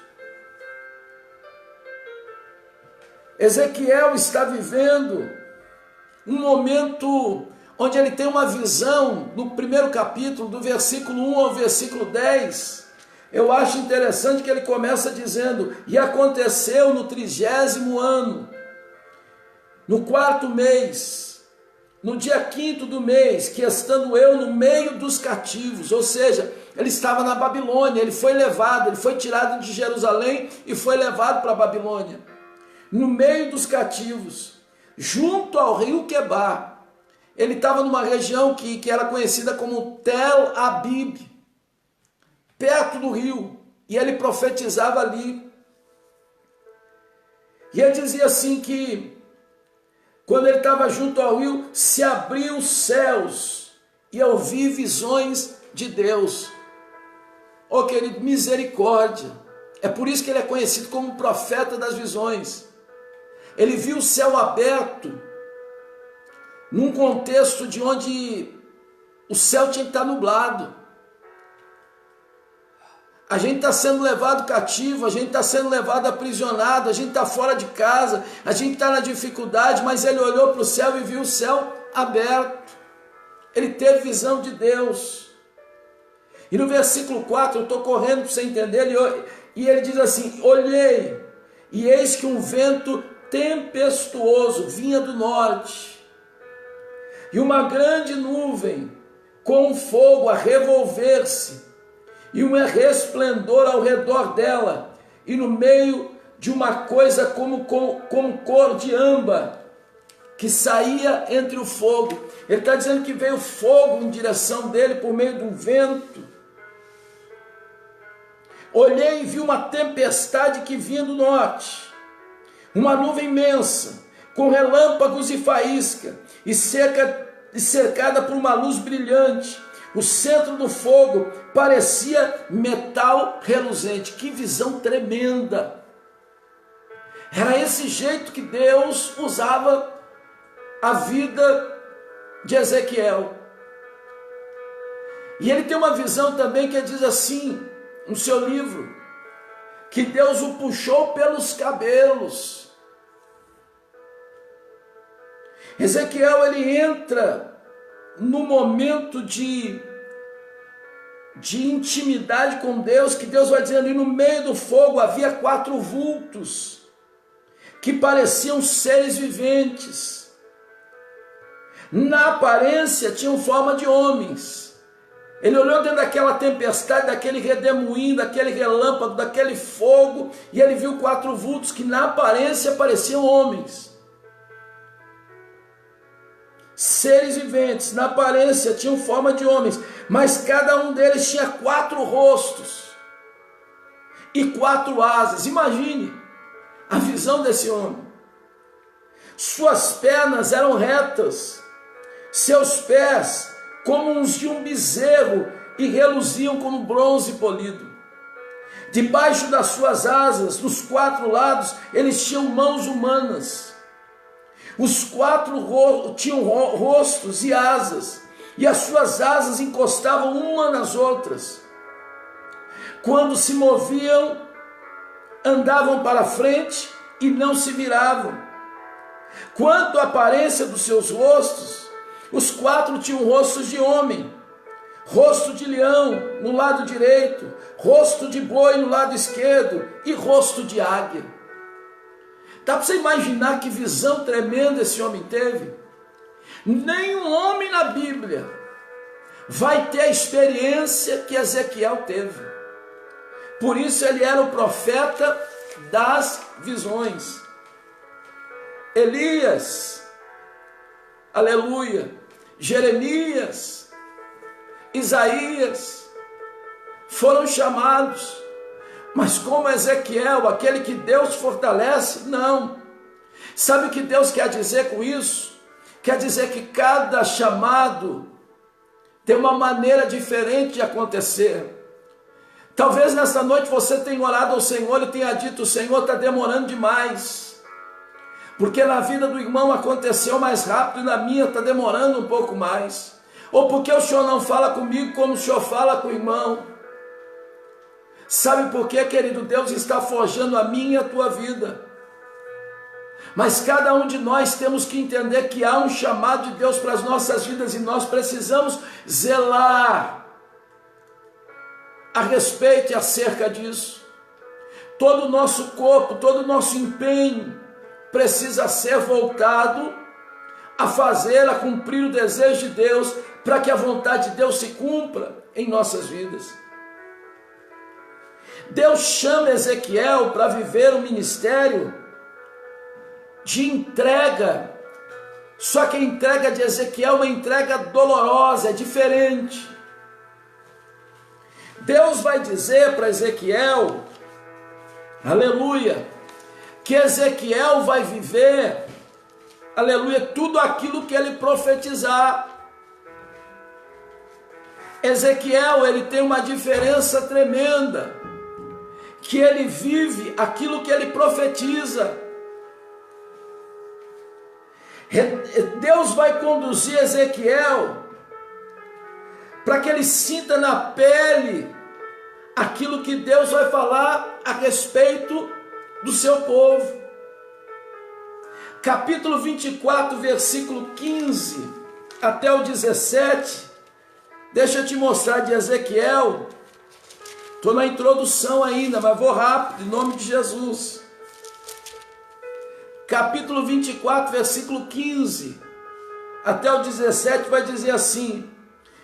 Ezequiel está vivendo um momento onde ele tem uma visão, no primeiro capítulo, do versículo 1 ao versículo 10, eu acho interessante que ele começa dizendo: e aconteceu no 30º ano, no 4º mês, no dia 5º do mês, que estando eu no meio dos cativos, ou seja, ele estava na Babilônia, ele foi levado, ele foi tirado de Jerusalém e foi levado para a Babilônia, no meio dos cativos, junto ao rio Quebar. Ele estava numa região que era conhecida como Tel Abib, perto do rio, e ele profetizava ali. E ele dizia assim que, quando ele estava junto ao rio, se abriu os céus, e eu vi visões de Deus. Oh, querido, misericórdia. É por isso que ele é conhecido como profeta das visões. Ele viu o céu aberto, num contexto de onde o céu tinha que estar nublado. A gente está sendo levado cativo, a gente está sendo levado aprisionado, a gente está fora de casa, a gente está na dificuldade, mas ele olhou para o céu e viu o céu aberto. Ele teve visão de Deus. E no versículo 4, eu estou correndo para você entender, e ele diz assim: olhei, e eis que um vento tempestuoso vinha do norte, e uma grande nuvem com fogo a revolver-se, e um resplendor ao redor dela, e no meio de uma coisa como cor de âmbar, que saía entre o fogo. Ele está dizendo que veio fogo em direção dele por meio de um vento. Olhei e vi uma tempestade que vinha do norte, uma nuvem imensa, com relâmpagos e faísca, e cercada por uma luz brilhante. O centro do fogo parecia metal reluzente. Que visão tremenda! Era esse jeito que Deus usava a vida de Ezequiel. E ele tem uma visão também que diz assim, no seu livro, que Deus o puxou pelos cabelos. Ezequiel, ele entra no momento de intimidade com Deus, que Deus vai dizendo, e no meio do fogo havia 4 vultos, que pareciam seres viventes. Na aparência tinham forma de homens. Ele olhou dentro daquela tempestade, daquele redemoinho, daquele relâmpago, daquele fogo, e ele viu 4 vultos que na aparência pareciam homens. Seres viventes, na aparência tinham forma de homens, mas cada um deles tinha 4 rostos e 4 asas. Imagine a visão desse homem. Suas pernas eram retas, seus pés como uns de um bezerro e reluziam como bronze polido. Debaixo das suas asas, dos 4 lados, eles tinham mãos humanas. Os 4 tinham rostos e asas, e as suas asas encostavam uma nas outras. Quando se moviam, andavam para frente e não se viravam. Quanto à aparência dos seus rostos, os 4 tinham rostos de homem, rosto de leão no lado direito, rosto de boi no lado esquerdo e rosto de águia. Dá para você imaginar que visão tremenda esse homem teve? Nenhum homem na Bíblia vai ter a experiência que Ezequiel teve. Por isso ele era o profeta das visões. Elias, aleluia, Jeremias, Isaías foram chamados. Mas como Ezequiel, aquele que Deus fortalece, não. Sabe o que Deus quer dizer com isso? Quer dizer que cada chamado tem uma maneira diferente de acontecer. Talvez nessa noite você tenha orado ao Senhor e tenha dito: o Senhor está demorando demais. Porque na vida do irmão aconteceu mais rápido e na minha está demorando um pouco mais. Ou porque o Senhor não fala comigo como o Senhor fala com o irmão. Sabe por quê, querido? Deus está forjando a minha e a tua vida. Mas cada um de nós temos que entender que há um chamado de Deus para as nossas vidas e nós precisamos zelar a respeito e acerca disso. Todo o nosso corpo, todo o nosso empenho precisa ser voltado a fazer, a cumprir o desejo de Deus, para que a vontade de Deus se cumpra em nossas vidas. Deus chama Ezequiel para viver um ministério de entrega, só que a entrega de Ezequiel é uma entrega dolorosa, é diferente. Deus vai dizer para Ezequiel, aleluia, que Ezequiel vai viver, aleluia, tudo aquilo que ele profetizar. Ezequiel, ele tem uma diferença tremenda, que ele vive aquilo que ele profetiza. Deus vai conduzir Ezequiel para que ele sinta na pele aquilo que Deus vai falar a respeito do seu povo. Capítulo 24, versículo 15 até o 17, deixa eu te mostrar de Ezequiel. Estou na introdução ainda, mas vou rápido, em nome de Jesus. Capítulo 24, versículo 15 até o 17 vai dizer assim: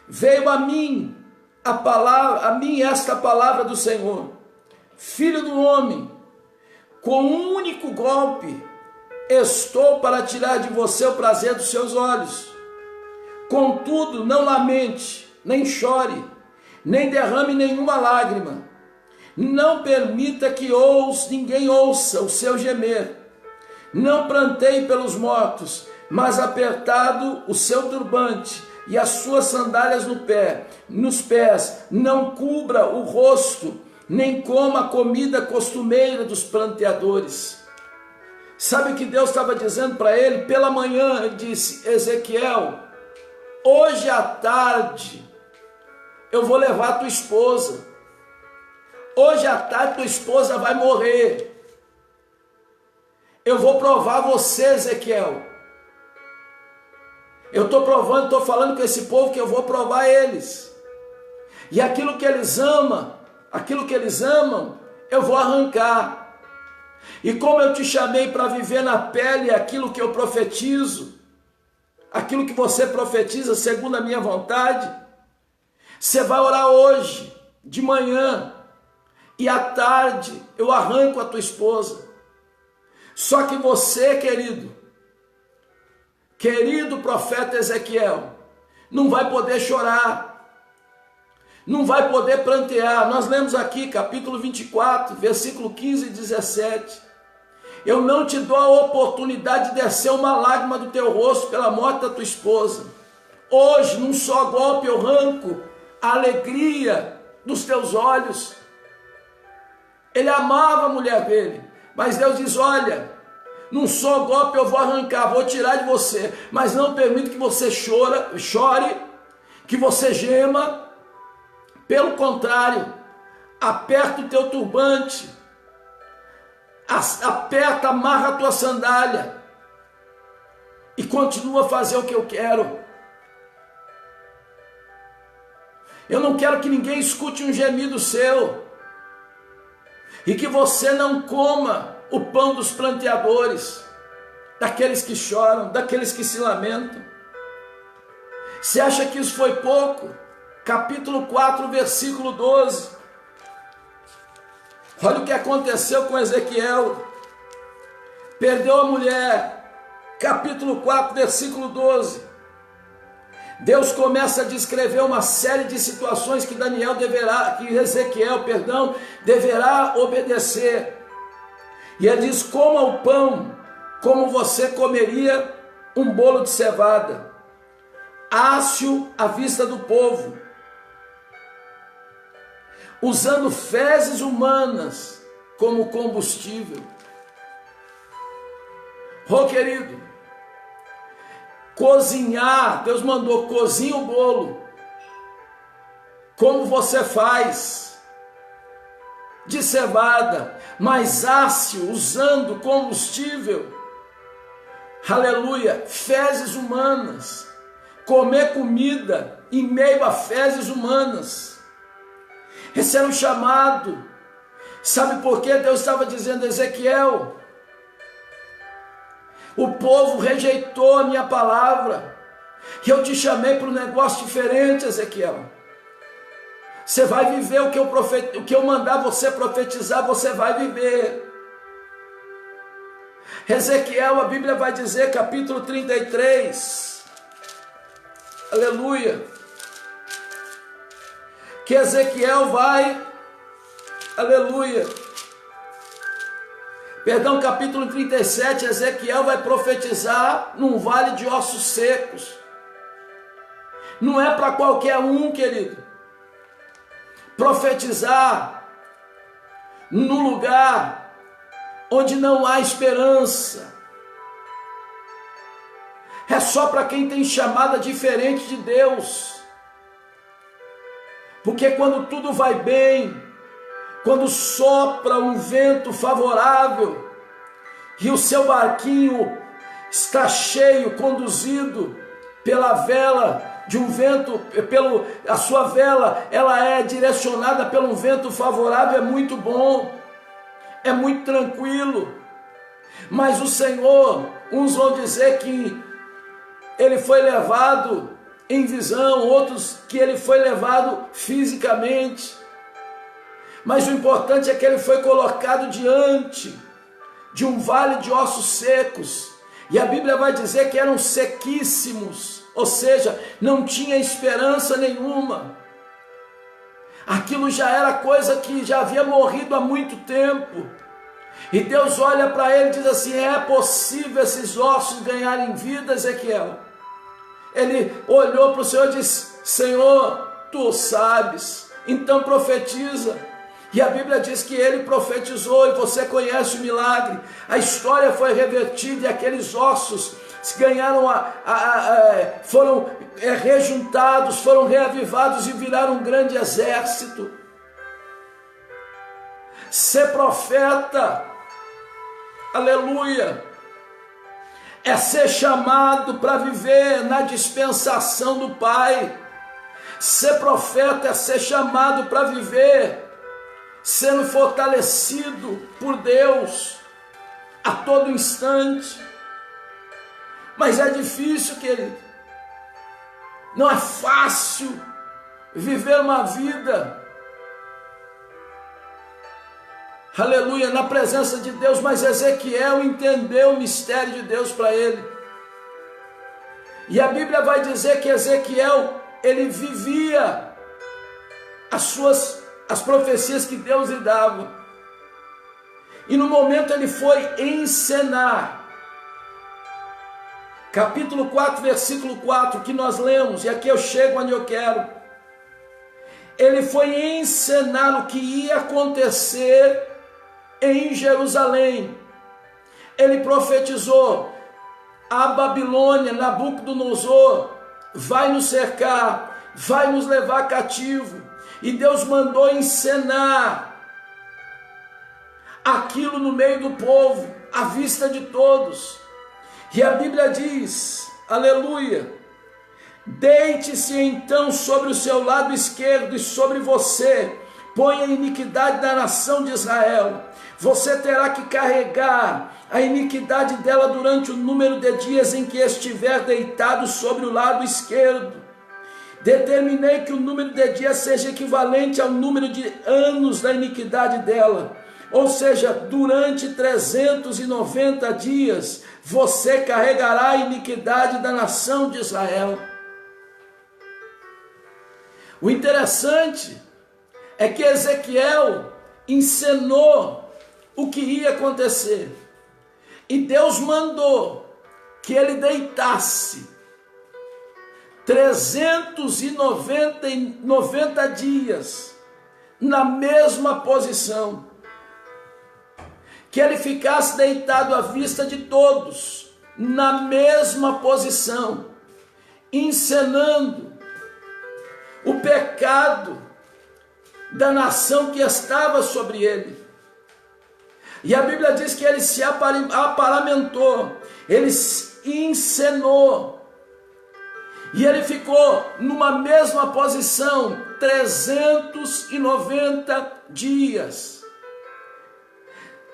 veio a mim esta palavra do Senhor, filho do homem, com um único golpe estou para tirar de você o prazer dos seus olhos. Contudo, não lamente, nem chore, nem derrame nenhuma lágrima. Não permita que ninguém ouça o seu gemer. Não pranteie pelos mortos, mas apertado o seu turbante e as suas sandálias nos pés, não cubra o rosto, nem coma a comida costumeira dos pranteadores. Sabe o que Deus estava dizendo para ele? Pela manhã ele disse: Ezequiel, hoje à tarde eu vou levar tua esposa. Hoje à tarde tua esposa vai morrer. Eu vou provar você, Ezequiel. Eu estou falando com esse povo que eu vou provar eles. E aquilo que eles amam, eu vou arrancar. E como eu te chamei para viver na pele aquilo que eu profetizo, aquilo que você profetiza segundo a minha vontade, você vai orar hoje, de manhã, e à tarde eu arranco a tua esposa. Só que você, querido profeta Ezequiel, não vai poder chorar, não vai poder prantear. Nós lemos aqui, capítulo 24, versículo 15 e 17. Eu não te dou a oportunidade de descer uma lágrima do teu rosto pela morte da tua esposa. Hoje, num só golpe, eu arranco a alegria dos teus olhos. Ele amava a mulher dele, mas Deus diz: olha, num só golpe eu vou arrancar, vou tirar de você, mas não permito que você chore, que você gema. Pelo contrário, aperta o teu turbante, aperta, amarra a tua sandália e continua a fazer o que eu quero. Eu não quero que ninguém escute um gemido seu, e que você não coma o pão dos pranteadores, daqueles que choram, daqueles que se lamentam. Você acha que isso foi pouco? Capítulo 4, versículo 12. Olha o que aconteceu com Ezequiel. Perdeu a mulher. Capítulo 4, versículo 12. Deus começa a descrever uma série de situações que Ezequiel deverá obedecer. E ele diz: coma o pão como você comeria um bolo de cevada, asse-o à vista do povo, usando fezes humanas como combustível. Querido, cozinhar, Deus mandou: cozinha o bolo, como você faz, de cevada, mas asse usando combustível. Aleluia, fezes humanas. Comer comida em meio a fezes humanas. Esse era um chamado. Sabe por que Deus estava dizendo: Ezequiel, o povo rejeitou a minha palavra, que eu te chamei para um negócio diferente, Ezequiel. Você vai viver o que eu mandar você profetizar, você vai viver. Ezequiel, a Bíblia vai dizer, capítulo 33, aleluia, que Ezequiel vai, aleluia, capítulo 37, Ezequiel vai profetizar num vale de ossos secos. Não é para qualquer um, querido, profetizar no lugar onde não há esperança. só para quem tem chamada diferente de Deus. Porque quando tudo vai bem, quando sopra um vento favorável e o seu barquinho está cheio, conduzido pela vela de um vento, a sua vela, ela é direcionada pelo um vento favorável, é muito bom, é muito tranquilo. Mas o Senhor, uns vão dizer que ele foi levado em visão, outros que ele foi levado fisicamente. Mas o importante é que ele foi colocado diante de um vale de ossos secos. E a Bíblia vai dizer que eram sequíssimos, ou seja, não tinha esperança nenhuma. Aquilo já era coisa que já havia morrido há muito tempo. E Deus olha para ele e diz assim: é possível esses ossos ganharem vida, Ezequiel? Ele olhou para o Senhor e disse: Senhor, tu sabes, então profetiza. E a Bíblia diz que ele profetizou, e você conhece o milagre. A história foi revertida e aqueles ossos ganharam foram rejuntados, foram reavivados e viraram um grande exército. Ser profeta, aleluia, é ser chamado para viver na dispensação do Pai. Ser profeta é ser chamado para viver sendo fortalecido por Deus a todo instante. Mas é difícil, querido. Não é fácil viver uma vida, aleluia, na presença de Deus. Mas Ezequiel entendeu o mistério de Deus para ele. E a Bíblia vai dizer que Ezequiel, ele vivia as profecias que Deus lhe dava. E no momento ele foi encenar. Capítulo 4, versículo 4, que nós lemos, e aqui eu chego onde eu quero. Ele foi encenar o que ia acontecer em Jerusalém. Ele profetizou: a Babilônia, Nabucodonosor, vai nos cercar, vai nos levar cativo. E Deus mandou encenar aquilo no meio do povo, à vista de todos. E a Bíblia diz, aleluia: deite-se então sobre o seu lado esquerdo, e sobre você põe a iniquidade da nação de Israel. Você terá que carregar a iniquidade dela durante o número de dias em que estiver deitado sobre o lado esquerdo. Determinei que o número de dias seja equivalente ao número de anos da iniquidade dela. Ou seja, durante 390 dias, você carregará a iniquidade da nação de Israel. O interessante é que Ezequiel encenou o que ia acontecer. E Deus mandou que ele deitasse 390 dias na mesma posição. Que ele ficasse deitado à vista de todos, na mesma posição, encenando o pecado da nação que estava sobre ele. E a Bíblia diz que ele se aparamentou, ele encenou, e ele ficou numa mesma posição 390 dias.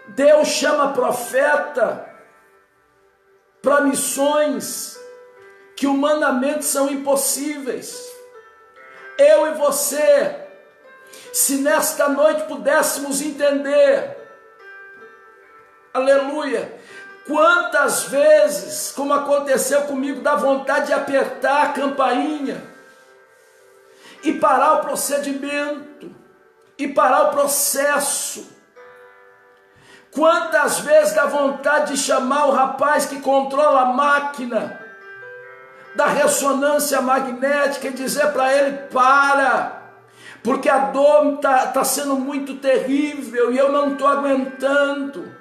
Deus chama profeta para missões que humanamente são impossíveis. Eu e você, se nesta noite pudéssemos entender, aleluia, quantas vezes, como aconteceu comigo, dá vontade de apertar a campainha e parar o procedimento, e parar o processo. Quantas vezes dá vontade de chamar o rapaz que controla a máquina da ressonância magnética e dizer para ele: para, porque a dor está sendo muito terrível e eu não estou aguentando.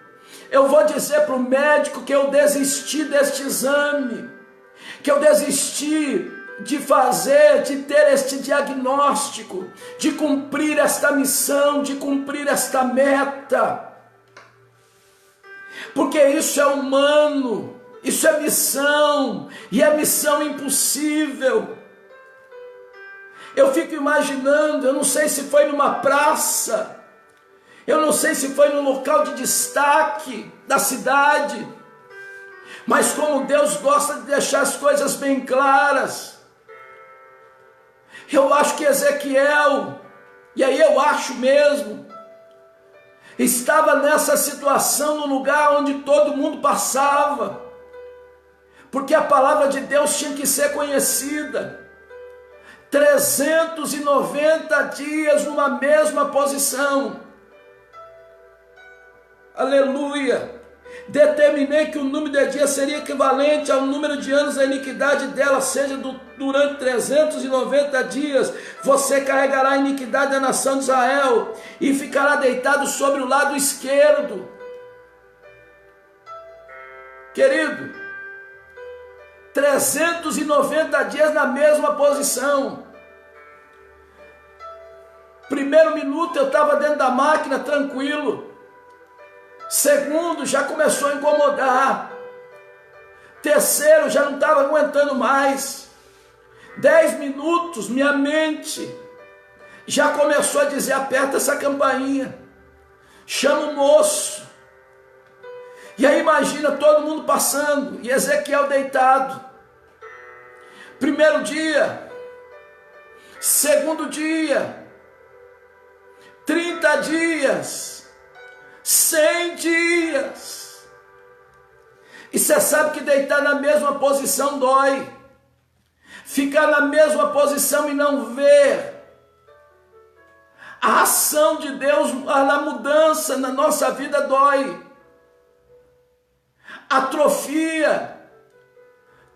Eu vou dizer para o médico que eu desisti deste exame. que eu desisti de ter este diagnóstico, de cumprir esta missão, de cumprir esta meta, porque isso é humano, isso é missão, e é missão impossível. Eu fico imaginando, eu não sei se foi numa praça, eu não sei se foi no local de destaque da cidade, mas como Deus gosta de deixar as coisas bem claras, eu acho que Ezequiel, e aí eu acho mesmo, estava nessa situação no lugar onde todo mundo passava, porque a palavra de Deus tinha que ser conhecida. 390 dias numa mesma posição. Aleluia! Determinei que o número de dias seria equivalente ao número de anos da iniquidade dela, seja durante 390 dias, você carregará a iniquidade da nação de Israel e ficará deitado sobre o lado esquerdo. Querido, 390 dias na mesma posição. Primeiro minuto eu estava dentro da máquina tranquilo. Segundo, já começou a incomodar. Terceiro, já não estava aguentando mais. 10 minutos, minha mente já começou a dizer: aperta essa campainha, chama o moço. E aí imagina todo mundo passando e Ezequiel deitado. Primeiro dia, segundo dia, 30 dias, 100 dias. E você sabe que deitar na mesma posição dói. Ficar na mesma posição e não ver a ação de Deus, a mudança na nossa vida dói. Atrofia.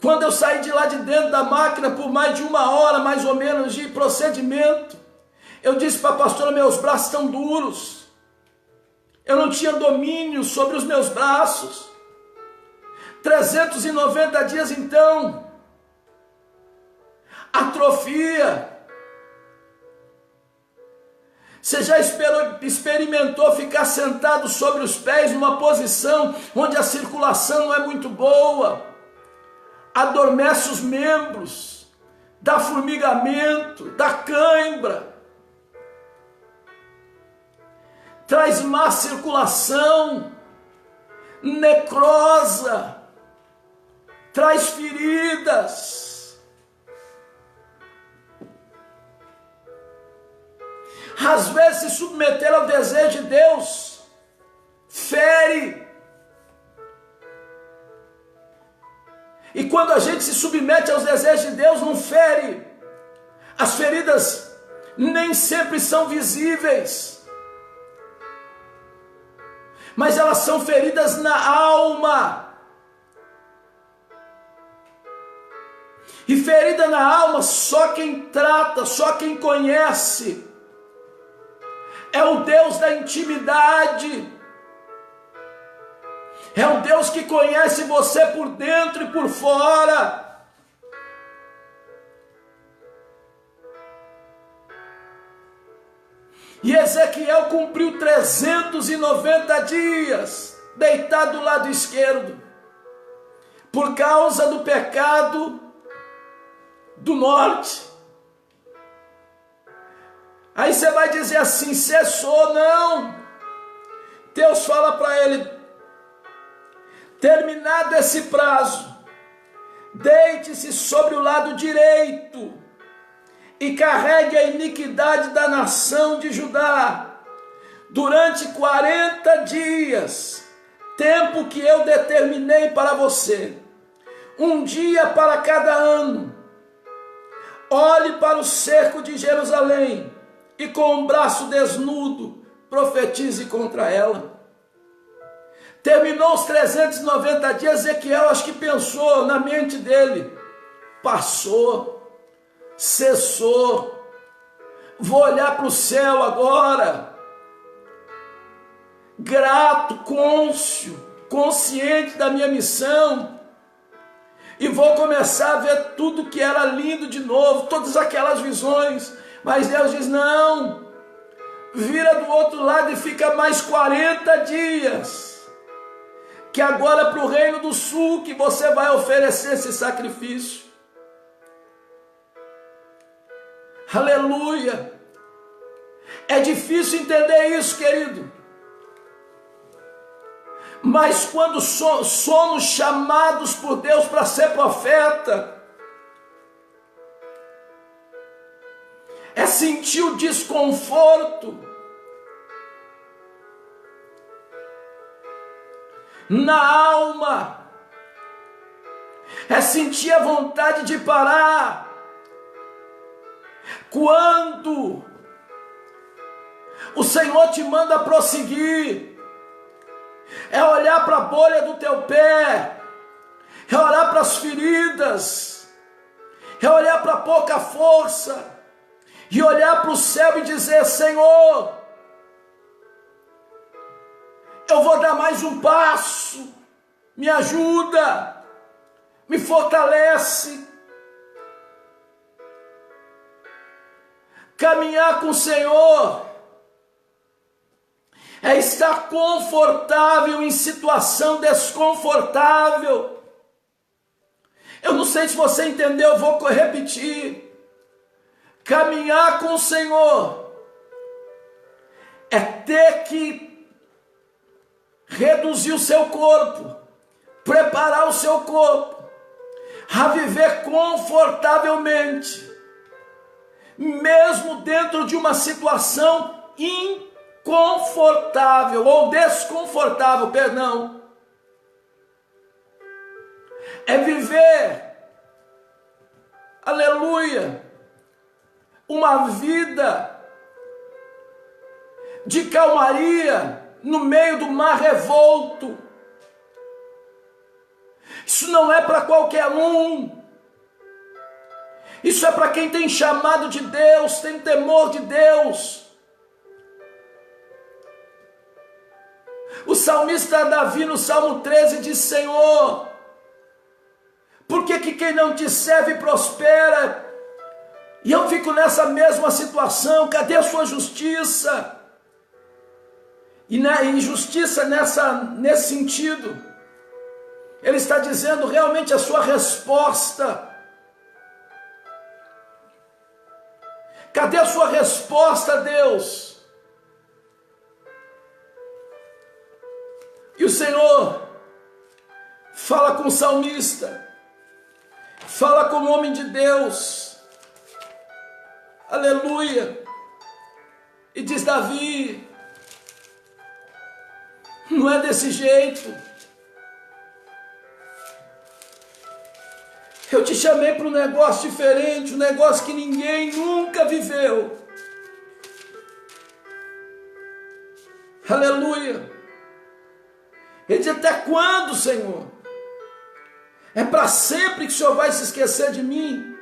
Quando eu saí de lá de dentro da máquina por mais de 1 hora, mais ou menos, de procedimento, eu disse para a pastora: meus braços estão duros. Eu não tinha domínio sobre os meus braços. 390 dias então. Atrofia. Você já experimentou ficar sentado sobre os pés numa posição onde a circulação não é muito boa? Adormece os membros, dá formigamento, dá cãibra, traz má circulação, necrosa, traz feridas. Às vezes se submeter ao desejo de Deus fere. E quando a gente se submete aos desejos de Deus, não fere. As feridas nem sempre são visíveis, mas elas são feridas na alma. E ferida na alma, só quem trata, só quem conhece, é o Deus da intimidade. É o Deus que conhece você por dentro e por fora. E Ezequiel cumpriu 390 dias deitado do lado esquerdo, por causa do pecado do norte. Aí você vai dizer assim: cessou? Não. Deus fala para ele: terminado esse prazo, deite-se sobre o lado direito e carregue a iniquidade da nação de Judá durante 40 dias, tempo que eu determinei para você, 1 dia para cada ano. Olhe para o cerco de Jerusalém e com o braço desnudo profetize contra ela. Terminou os 390 dias, Ezequiel acho que pensou na mente dele: passou, cessou, vou olhar para o céu agora, grato, cônscio, consciente da minha missão, e vou começar a ver tudo que era lindo de novo, todas aquelas visões. Mas Deus diz: não, vira do outro lado e fica mais 40 dias, que agora para o reino do sul que você vai oferecer esse sacrifício. Aleluia! É difícil entender isso, querido. Mas quando somos chamados por Deus para ser profeta, é sentir o desconforto na alma, é sentir a vontade de parar. Quando o Senhor te manda prosseguir, é olhar para a bolha do teu pé, é olhar para as feridas, é olhar para a pouca força, e olhar para o céu e dizer: Senhor, eu vou dar mais um passo, me ajuda, me fortalece. Caminhar com o Senhor é estar confortável em situação desconfortável. Eu não sei se você entendeu, eu vou repetir. Caminhar com o Senhor é ter que reduzir o seu corpo, preparar o seu corpo a viver confortavelmente, mesmo dentro de uma situação inconfortável ou desconfortável, perdão. É viver, aleluia, uma vida de calmaria no meio do mar revolto. Isso não é para qualquer um. Isso é para quem tem chamado de Deus, tem temor de Deus. O salmista Davi, no Salmo 13, diz: Senhor, por que quem não te serve prospera? E eu fico nessa mesma situação. Cadê a sua justiça? E na injustiça nesse sentido, ele está dizendo realmente a sua resposta. Cadê a sua resposta, Deus? E o Senhor fala com o salmista, fala com o homem de Deus, aleluia, e diz: Davi, não é desse jeito. Eu te chamei para um negócio diferente, um negócio que ninguém nunca viveu. Aleluia. Ele diz: até quando, Senhor? É para sempre que o Senhor vai se esquecer de mim?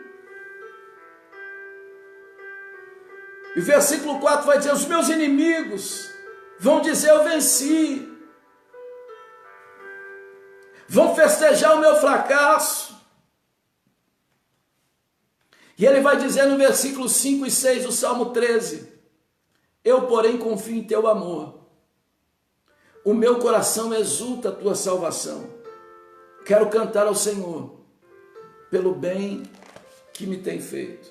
E o versículo 4 vai dizer: os meus inimigos vão dizer: eu venci. Vão festejar o meu fracasso. E ele vai dizer no versículo 5 e 6 do Salmo 13: eu, porém, confio em teu amor. O meu coração exulta a tua salvação. Quero cantar ao Senhor pelo bem que me tem feito.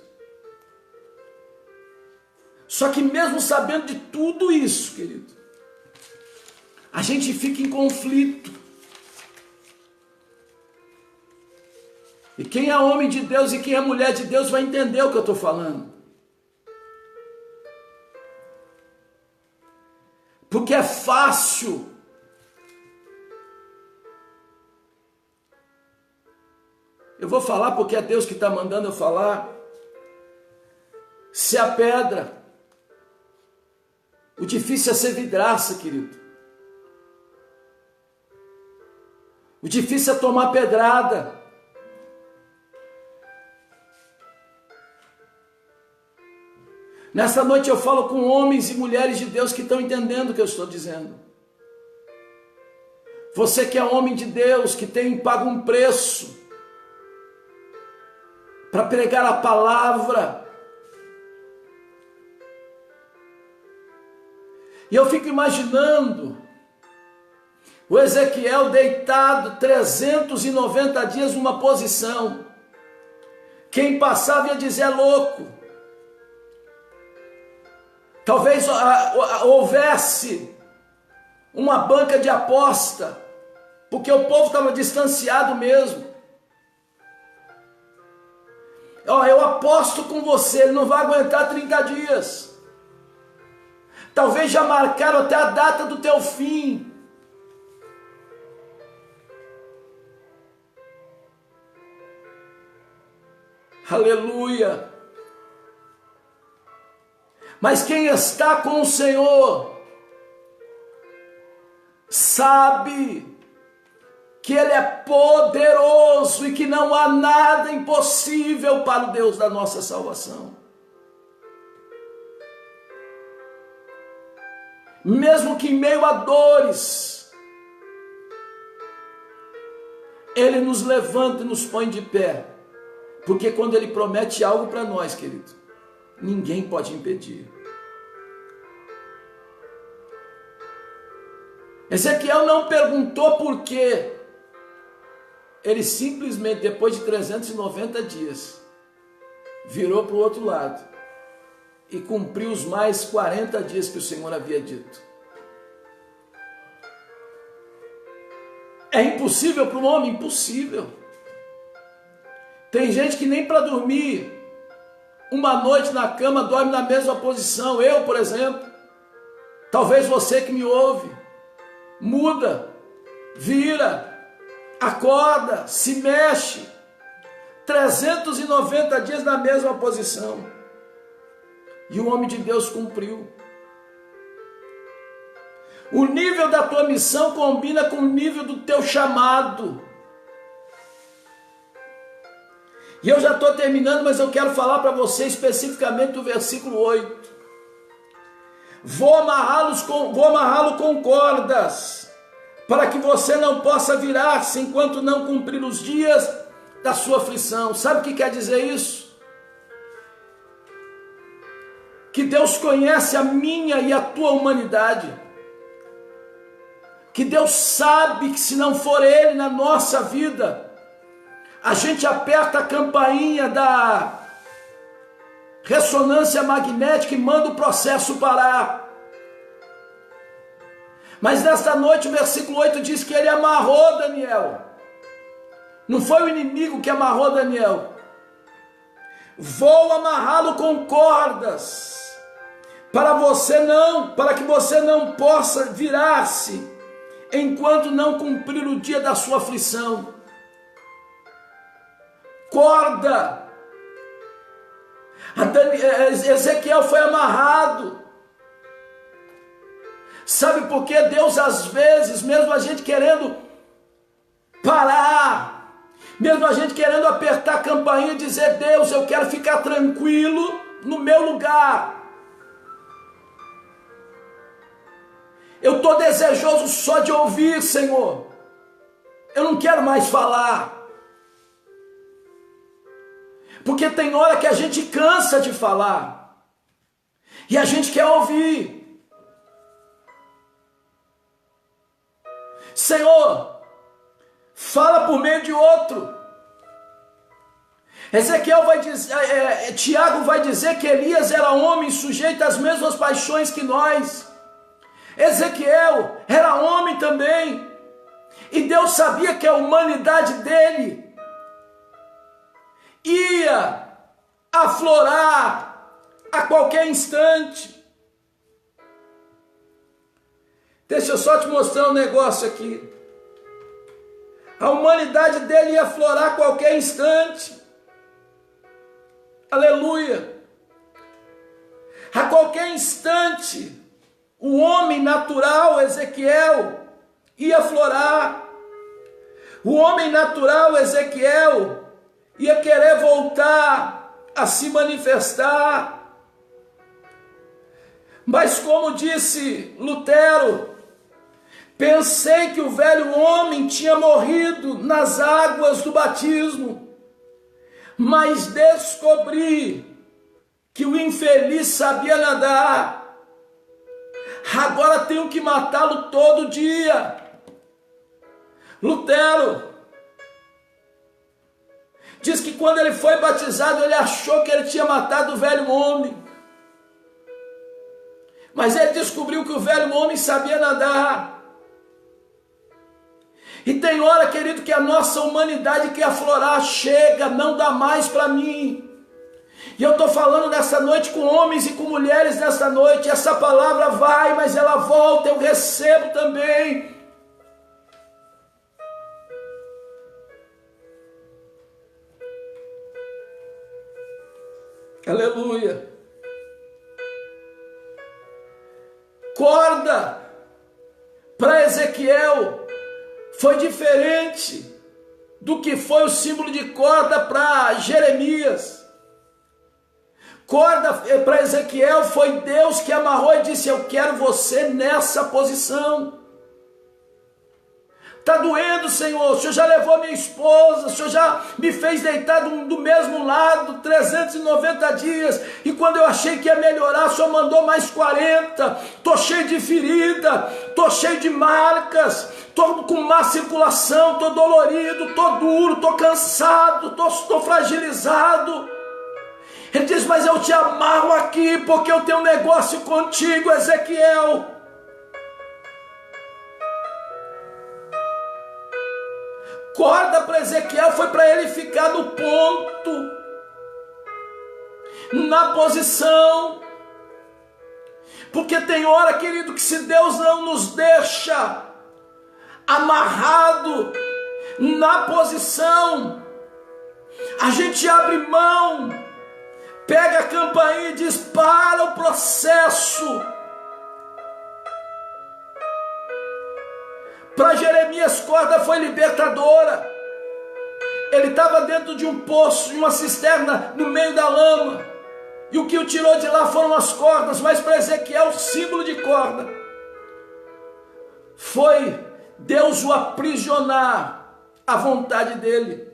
Só que mesmo sabendo de tudo isso, querido, a gente fica em conflito. E quem é homem de Deus e quem é mulher de Deus vai entender o que eu estou falando. Porque é fácil eu vou falar porque é Deus que está mandando eu falar. Se a pedra, o difícil é ser vidraça, querido. O difícil é tomar pedrada. Nessa noite eu falo com homens e mulheres de Deus que estão entendendo o que eu estou dizendo. Você que é homem de Deus, que tem pago um preço para pregar a palavra. E eu fico imaginando o Ezequiel deitado 390 dias numa posição. Quem passava ia dizer: é louco. Talvez houvesse uma banca de aposta, porque o povo estava distanciado mesmo. Eu aposto com você, ele não vai aguentar 30 dias. Talvez já marcaram até a data do teu fim. Aleluia. Mas quem está com o Senhor sabe que Ele é poderoso e que não há nada impossível para o Deus da nossa salvação. Mesmo que em meio a dores, Ele nos levanta e nos põe de pé. Porque quando Ele promete algo para nós, querido, ninguém pode impedir. Ezequiel não perguntou por quê. Ele simplesmente, depois de 390 dias, virou para o outro lado e cumpriu os mais 40 dias que o Senhor havia dito. É impossível para o homem? Impossível. Tem gente que nem para dormir uma noite na cama dorme na mesma posição. Eu, por exemplo, talvez você que me ouve, muda, vira, acorda, se mexe, 390 dias na mesma posição. E o homem de Deus cumpriu. O nível da tua missão combina com o nível do teu chamado. E eu já estou terminando, mas eu quero falar para você especificamente do versículo 8. Vou amarrá-lo com cordas, para que você não possa virar-se enquanto não cumprir os dias da sua aflição. Sabe o que quer dizer isso? Que Deus conhece a minha e a tua humanidade. Que Deus sabe que se não for Ele na nossa vida, a gente aperta a campainha da ressonância magnética e manda o processo parar. Mas nesta noite o versículo 8 diz que Ele amarrou Daniel. Não foi o inimigo que amarrou Daniel. Vou amarrá-lo com cordas, para que você não possa virar-se enquanto não cumprir o dia da sua aflição. Corda. Ezequiel foi amarrado. Sabe por que Deus, às vezes, mesmo a gente querendo parar, mesmo a gente querendo apertar a campainha e dizer: Deus, eu quero ficar tranquilo no meu lugar, eu estou desejoso só de ouvir, Senhor, eu não quero mais falar. Porque tem hora que a gente cansa de falar e a gente quer ouvir. Senhor, fala por meio de outro. Ezequiel vai dizer, Tiago vai dizer que Elias era homem sujeito às mesmas paixões que nós. Ezequiel era homem também. E Deus sabia que a humanidade dele ia aflorar a qualquer instante. Deixa eu só te mostrar um negócio aqui. A humanidade dele ia aflorar a qualquer instante. Aleluia. A qualquer instante, o homem natural, Ezequiel, ia aflorar. O homem natural, Ezequiel, ia querer voltar a se manifestar. Mas como disse Lutero, pensei que o velho homem tinha morrido nas águas do batismo, mas descobri que o infeliz sabia nadar. Agora tenho que matá-lo todo dia. Lutero diz que quando ele foi batizado, ele achou que ele tinha matado o velho homem. Mas ele descobriu que o velho homem sabia nadar. E tem hora, querido, que a nossa humanidade quer aflorar, chega, não dá mais para mim. E eu estou falando nessa noite com homens e com mulheres nessa noite. Essa palavra vai, mas ela volta, eu recebo também. Aleluia. Corda para Ezequiel foi diferente do que foi o símbolo de corda para Jeremias. Corda para Ezequiel foi Deus que amarrou e disse: eu quero você nessa posição. Está doendo, Senhor, o Senhor já levou minha esposa, o Senhor já me fez deitar do mesmo lado 390 dias, e quando eu achei que ia melhorar, o Senhor mandou mais 40, estou cheio de ferida, estou cheio de marcas, estou com má circulação, estou dolorido, estou duro, estou cansado, estou fragilizado. Ele diz: mas eu te amarro aqui, porque eu tenho um negócio contigo, Ezequiel. Corda para Ezequiel foi para ele ficar no ponto, na posição. Porque tem hora, querido, que se Deus não nos deixa amarrado na posição, a gente abre mão, pega a campainha e diz: para o processo. Para Jeremias, corda foi libertadora. Ele estava dentro de um poço, de uma cisterna, no meio da lama. E o que o tirou de lá foram as cordas. Mas para Ezequiel, o símbolo de corda foi Deus o aprisionar à vontade dele.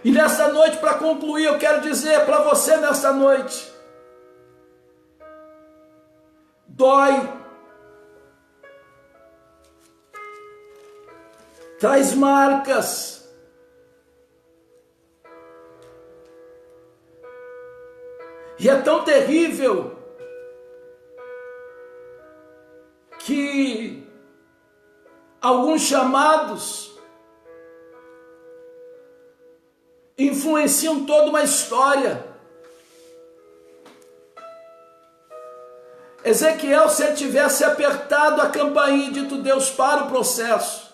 E nessa noite, para concluir, eu quero dizer para você nessa noite: dói, traz marcas, e é tão terrível que alguns chamados influenciam toda uma história. Ezequiel, se ele tivesse apertado a campainha e dito: Deus, para o processo,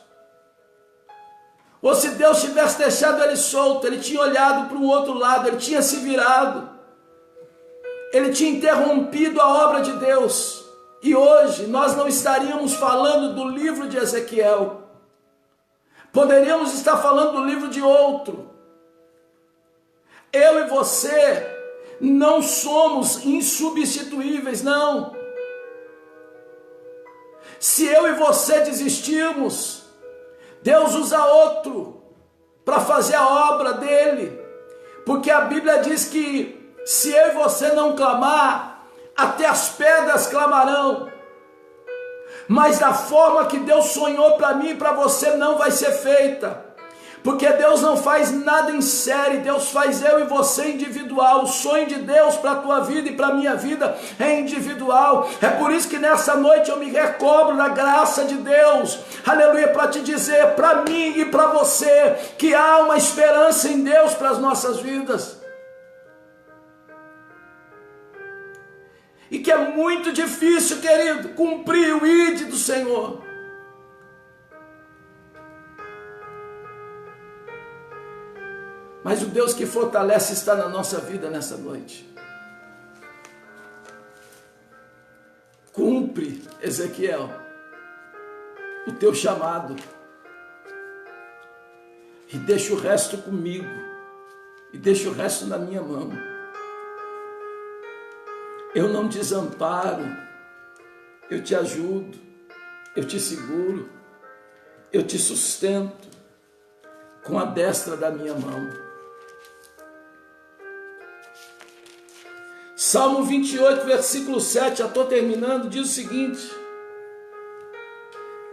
ou se Deus tivesse deixado ele solto, ele tinha olhado para o outro lado, ele tinha se virado, ele tinha interrompido a obra de Deus, e hoje nós não estaríamos falando do livro de Ezequiel, poderíamos estar falando do livro de outro. Eu e você não somos insubstituíveis, não. Se eu e você desistirmos, Deus usa outro para fazer a obra dele, porque a Bíblia diz que se eu e você não clamar, até as pedras clamarão. Mas da forma que Deus sonhou para mim e para você não vai ser feita, porque Deus não faz nada em série, Deus faz eu e você individual. O sonho de Deus para a tua vida e para a minha vida é individual. É por isso que nessa noite eu me recobro da graça de Deus, aleluia, para te dizer, para mim e para você, que há uma esperança em Deus para as nossas vidas. E que é muito difícil, querido, cumprir o ID do Senhor. Mas o Deus que fortalece está na nossa vida nessa noite. Cumpre, Ezequiel, o teu chamado. E deixa o resto comigo. E deixa o resto na minha mão. Eu não desamparo. Eu te ajudo. Eu te seguro. Eu te sustento com a destra da minha mão. Salmo 28, versículo 7, já estou terminando, diz o seguinte: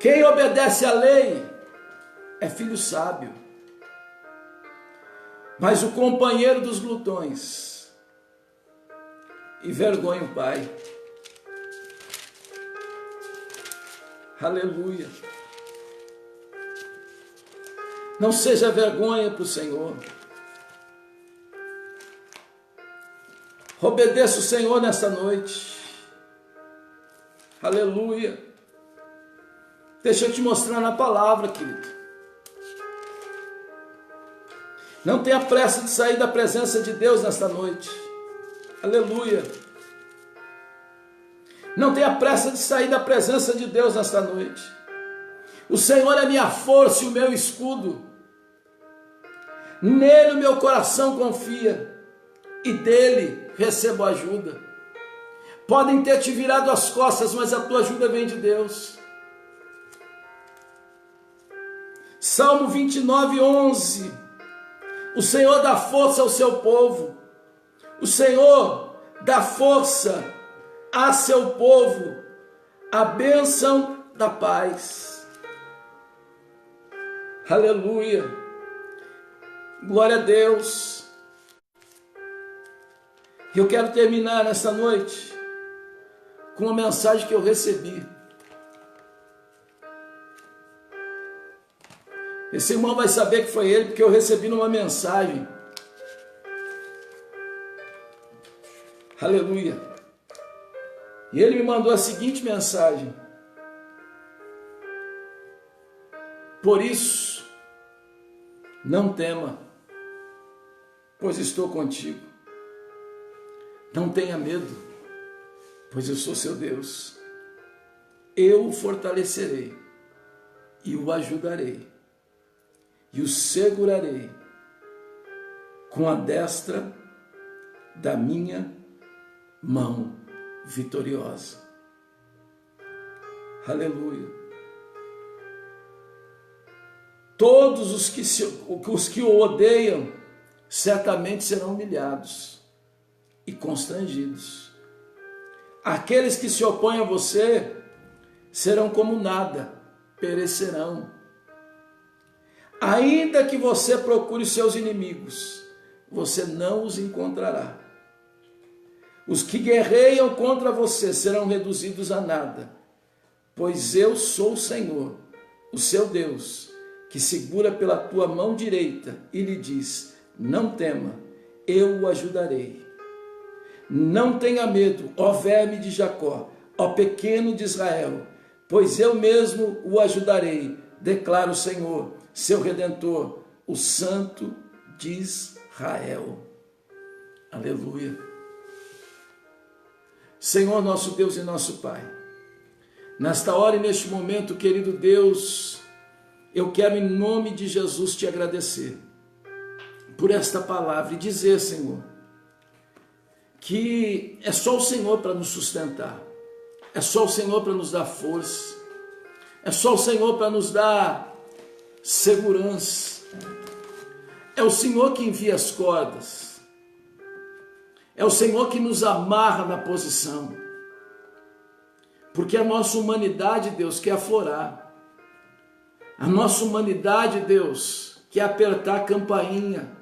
quem obedece à lei é filho sábio, mas o companheiro dos glutões envergonha o pai. Aleluia. Não seja vergonha para o Senhor. Obedeça o Senhor nesta noite. Aleluia. Deixa eu te mostrar na palavra, querido. Não tenha pressa de sair da presença de Deus nesta noite. Aleluia. Não tenha pressa de sair da presença de Deus nesta noite. O Senhor é minha força e o meu escudo. Nele o meu coração confia e dele recebo ajuda. Podem ter te virado as costas, mas a tua ajuda vem de Deus. Salmo 29, 11. O Senhor dá força ao seu povo. O Senhor dá força a seu povo. A bênção da paz. Aleluia. Glória a Deus. Eu quero terminar nesta noite com uma mensagem que eu recebi. Esse irmão vai saber que foi ele, porque eu recebi numa mensagem. Aleluia. E ele me mandou a seguinte mensagem: por isso, não tema, pois estou contigo. Não tenha medo, pois eu sou seu Deus. Eu o fortalecerei e o ajudarei e o segurarei com a destra da minha mão vitoriosa. Aleluia. Todos os que o odeiam certamente serão humilhados e constrangidos. Aqueles que se opõem a você serão como nada, perecerão. Ainda que você procure seus inimigos, você não os encontrará. Os que guerreiam contra você serão reduzidos a nada, pois eu sou o Senhor, o seu Deus, que segura pela tua mão direita e lhe diz: não tema, eu o ajudarei. Não tenha medo, ó verme de Jacó, ó pequeno de Israel, pois eu mesmo o ajudarei, declara o Senhor, seu Redentor, o Santo de Israel. Aleluia. Senhor, nosso Deus e nosso Pai, nesta hora e neste momento, querido Deus, eu quero em nome de Jesus te agradecer por esta palavra e dizer, Senhor, que é só o Senhor para nos sustentar, é só o Senhor para nos dar força, é só o Senhor para nos dar segurança, é o Senhor que envia as cordas, é o Senhor que nos amarra na posição, porque a nossa humanidade, Deus, quer aflorar, a nossa humanidade, Deus, quer apertar a campainha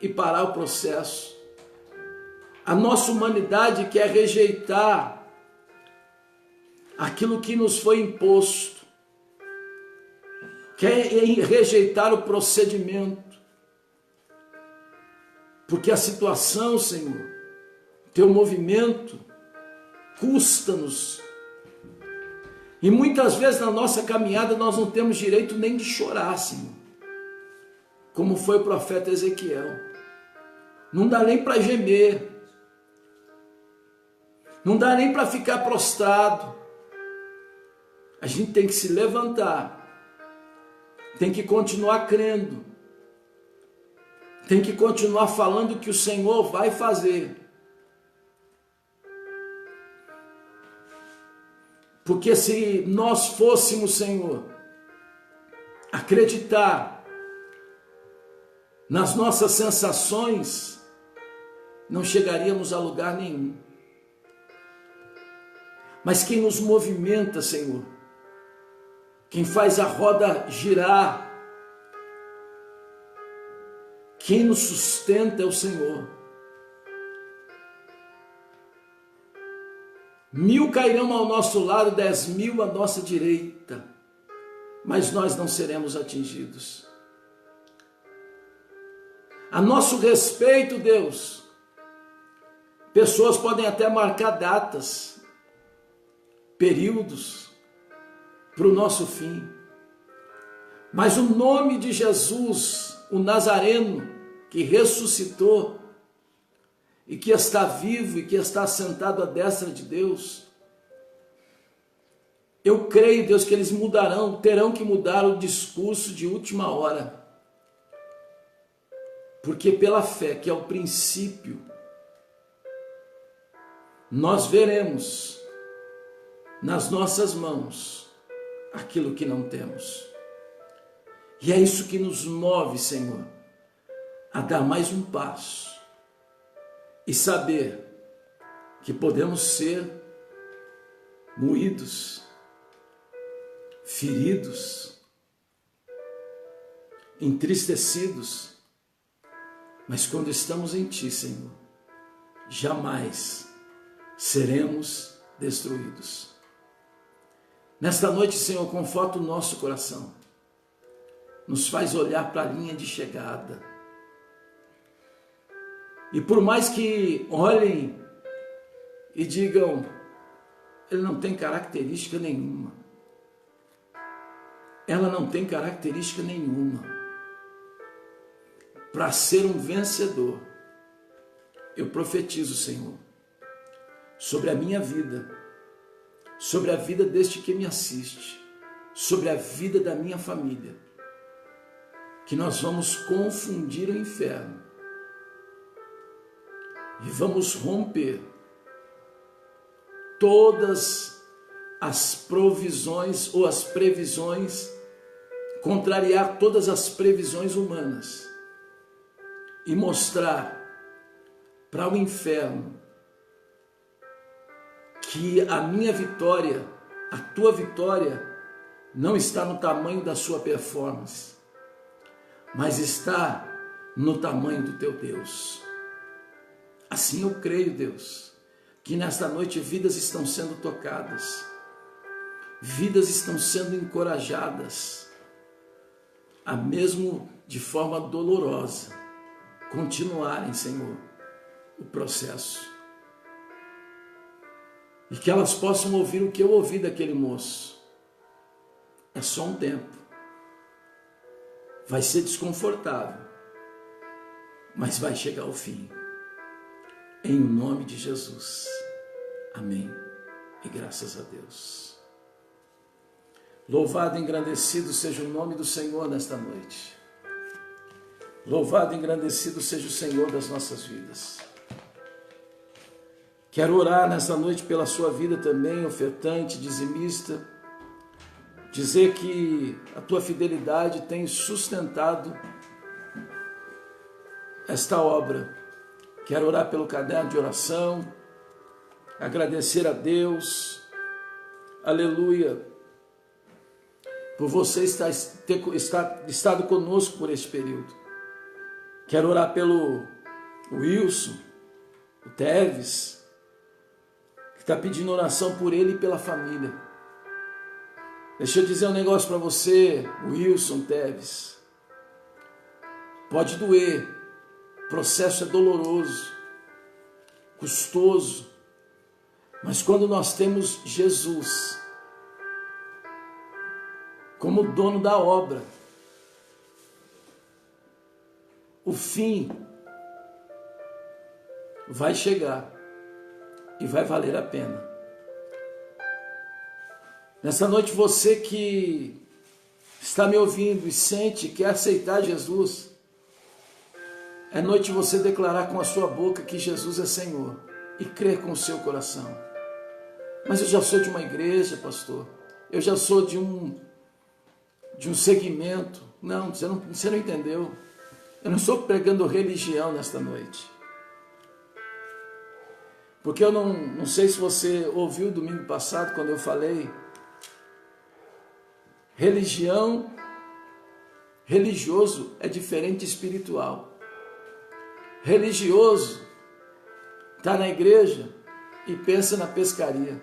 e parar o processo. A nossa humanidade quer rejeitar aquilo que nos foi imposto, quer rejeitar o procedimento, porque a situação, Senhor, teu movimento, custa-nos, e muitas vezes na nossa caminhada nós não temos direito nem de chorar, Senhor, como foi o profeta Ezequiel, não dá nem para gemer, não dá nem para ficar prostrado. A gente tem que se levantar, tem que continuar crendo, tem que continuar falando que o Senhor vai fazer. Porque se nós fôssemos, Senhor, acreditar nas nossas sensações, não chegaríamos a lugar nenhum. mas quem nos movimenta, Senhor, quem faz a roda girar, quem nos sustenta é o Senhor. 1000 cairão ao nosso lado, 10.000 à nossa direita, mas nós não seremos atingidos. A nosso respeito, Deus, pessoas podem até marcar datas, períodos para o nosso fim, mas o nome de Jesus, o Nazareno, que ressuscitou e que está vivo e que está sentado à destra de Deus, eu creio, Deus, que eles terão que mudar o discurso de última hora, porque pela fé, que é o princípio, nós veremos nas nossas mãos aquilo que não temos. E é isso que nos move, Senhor, a dar mais um passo e saber que podemos ser moídos, feridos, entristecidos, mas quando estamos em Ti, Senhor, jamais seremos destruídos. Nesta noite, Senhor, conforta o nosso coração, nos faz olhar para a linha de chegada. E por mais que olhem e digam, ele não tem característica nenhuma, ela não tem característica nenhuma para ser um vencedor, eu profetizo, Senhor, sobre a minha vida, sobre a vida deste que me assiste, sobre a vida da minha família, que nós vamos confundir o inferno e vamos romper todas as provisões ou as previsões, contrariar todas as previsões humanas e mostrar para o inferno que a minha vitória, a tua vitória, não está no tamanho da sua performance, mas está no tamanho do teu Deus. Assim eu creio, Deus, que nesta noite vidas estão sendo tocadas, vidas estão sendo encorajadas, a mesmo de forma dolorosa, continuarem, Senhor, o processo. E que elas possam ouvir o que eu ouvi daquele moço. É só um tempo. Vai ser desconfortável, mas vai chegar ao fim. Em nome de Jesus. Amém. E graças a Deus. Louvado e engrandecido seja o nome do Senhor nesta noite. Louvado e engrandecido seja o Senhor das nossas vidas. Quero orar nesta noite pela sua vida também, ofertante, dizimista. Dizer que a tua fidelidade tem sustentado esta obra. Quero orar pelo caderno de oração, agradecer a Deus, aleluia, por você ter estado conosco por este período. Quero orar pelo Wilson, o Teves, que está pedindo oração por ele e pela família. Deixa eu dizer um negócio para você, Wilson, Teves. Pode doer, o processo é doloroso, custoso, mas quando nós temos Jesus como dono da obra, o fim vai chegar e vai valer a pena. Nessa noite, você que está me ouvindo e sente que quer aceitar Jesus, é noite de você declarar com a sua boca que Jesus é Senhor e crer com o seu coração. Mas eu já sou de uma igreja, pastor, eu já sou de um segmento. Não, você não entendeu. Eu não estou pregando religião nesta noite. Porque eu não sei se você ouviu domingo passado, quando eu falei, religioso é diferente de espiritual. Religioso está na igreja e pensa na pescaria.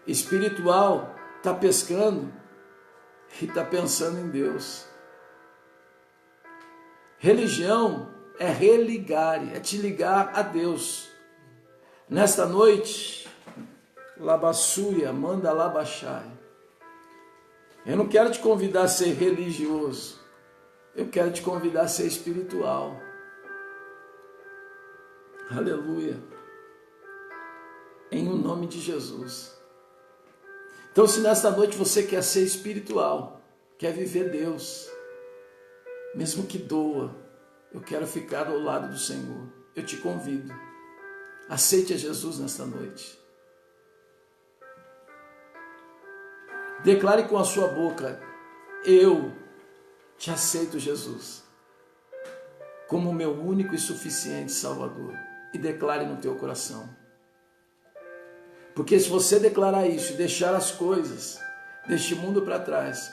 Espiritual está pescando e está pensando em Deus. Religião é religar, é te ligar a Deus. Nesta noite, Labassúria, manda Labachai. Eu não quero te convidar a ser religioso. Eu quero te convidar a ser espiritual. Aleluia. Em o nome de Jesus. Então, se nesta noite você quer ser espiritual, quer viver Deus, mesmo que doa, eu quero ficar ao lado do Senhor. Eu te convido. Aceite a Jesus nesta noite. Declare com a sua boca: eu te aceito, Jesus, como meu único e suficiente Salvador. E declare no teu coração. Porque se você declarar isso e deixar as coisas deste mundo para trás,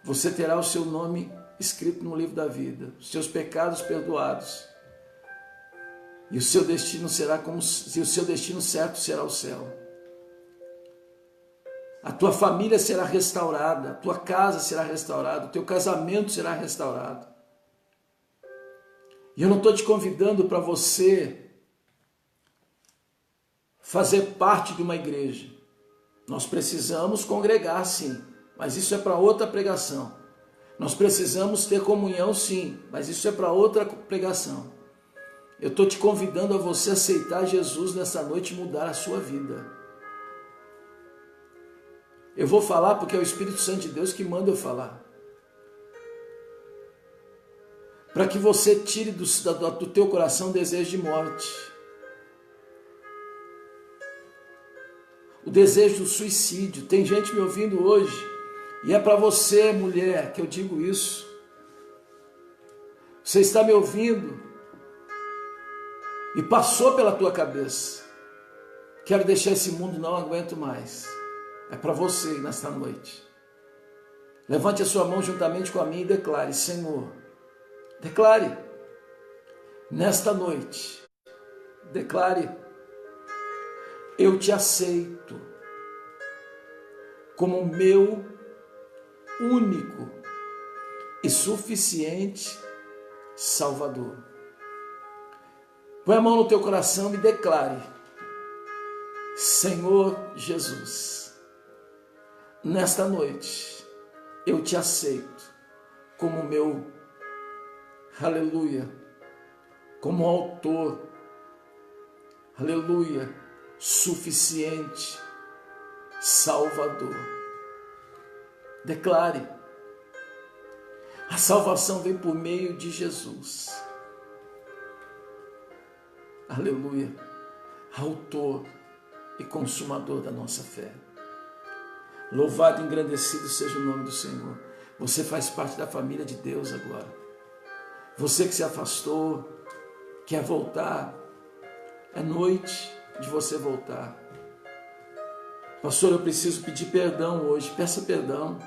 você terá o seu nome escrito no livro da vida, os seus pecados perdoados. E o seu destino será como se o seu destino certo será o céu. A tua família será restaurada, a tua casa será restaurada, o teu casamento será restaurado. E eu não estou te convidando para você fazer parte de uma igreja. Nós precisamos congregar, sim, mas isso é para outra pregação. Nós precisamos ter comunhão, sim, mas isso é para outra pregação. Eu estou te convidando a você aceitar Jesus nessa noite e mudar a sua vida. Eu vou falar porque é o Espírito Santo de Deus que manda eu falar. Para que você tire do teu coração o desejo de morte. O desejo do suicídio. Tem gente me ouvindo hoje. E é para você, mulher, que eu digo isso. Você está me ouvindo e passou pela tua cabeça: quero deixar esse mundo, não aguento mais. É para você nesta noite. Levante a sua mão juntamente com a minha e declare: Senhor, declare nesta noite, declare: eu te aceito como meu único e suficiente Salvador. Põe a mão no teu coração e declare: Senhor Jesus, nesta noite eu te aceito como meu, aleluia, como autor, aleluia, suficiente Salvador. Declare: a salvação vem por meio de Jesus. Aleluia, autor e consumador da nossa fé. Louvado e engrandecido seja o nome do Senhor. Você faz parte da família de Deus agora. Você que se afastou, quer voltar, é noite de você voltar. Pastor, eu preciso pedir perdão hoje. Peça perdão.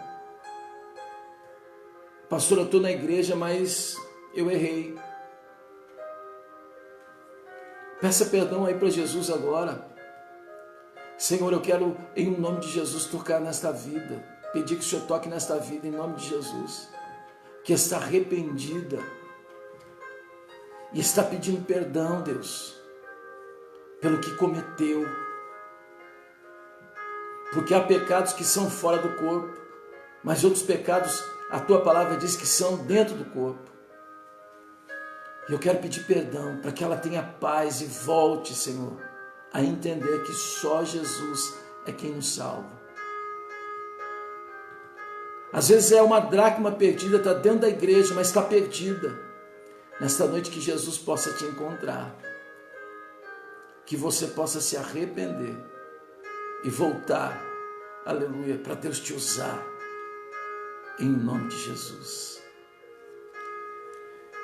Pastor, eu estou na igreja, mas eu errei. Peça perdão aí para Jesus agora. Senhor, eu quero, em nome de Jesus, tocar nesta vida. Pedir que o Senhor toque nesta vida, em nome de Jesus. Que está arrependida e está pedindo perdão, Deus, pelo que cometeu. Porque há pecados que são fora do corpo, mas outros pecados, a tua palavra diz que são dentro do corpo. E eu quero pedir perdão para que ela tenha paz e volte, Senhor, a entender que só Jesus é quem nos salva. Às vezes é uma dracma perdida, está dentro da igreja, mas está perdida. Nesta noite que Jesus possa te encontrar, que você possa se arrepender e voltar, aleluia, para Deus te usar, em nome de Jesus.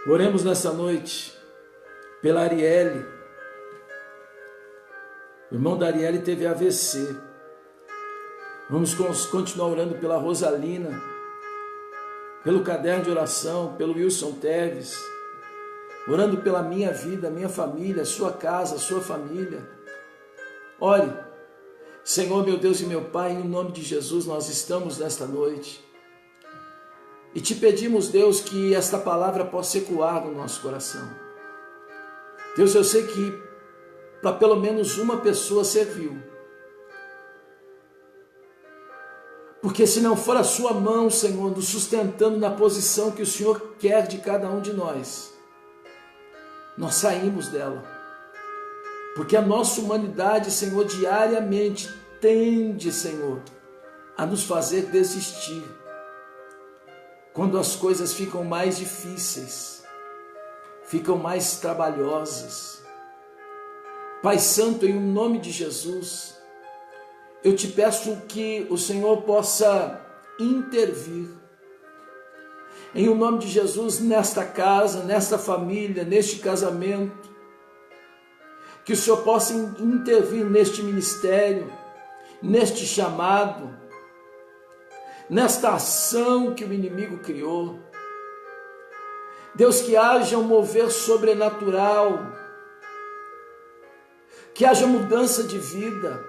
Oremos nessa noite pela Arielle. O irmão Dariele teve AVC. Vamos continuar orando pela Rosalina, pelo caderno de oração, pelo Wilson Teves, orando pela minha vida, minha família, sua casa, sua família. Ore, Senhor, meu Deus e meu Pai, em nome de Jesus, nós estamos nesta noite e te pedimos, Deus, que esta palavra possa ecoar no nosso coração. Deus, eu sei que para pelo menos uma pessoa serviu, porque se não for a sua mão, Senhor, nos sustentando na posição que o Senhor quer de cada um de nós, nós saímos dela. Porque a nossa humanidade, Senhor, diariamente tende, Senhor, a nos fazer desistir. Quando as coisas ficam mais difíceis, ficam mais trabalhosas. Pai Santo, em nome de Jesus, eu te peço que o Senhor possa intervir. Em o nome de Jesus, nesta casa, nesta família, neste casamento, que o Senhor possa intervir neste ministério, neste chamado, nesta ação que o inimigo criou. Deus, que haja um mover sobrenatural, que haja mudança de vida.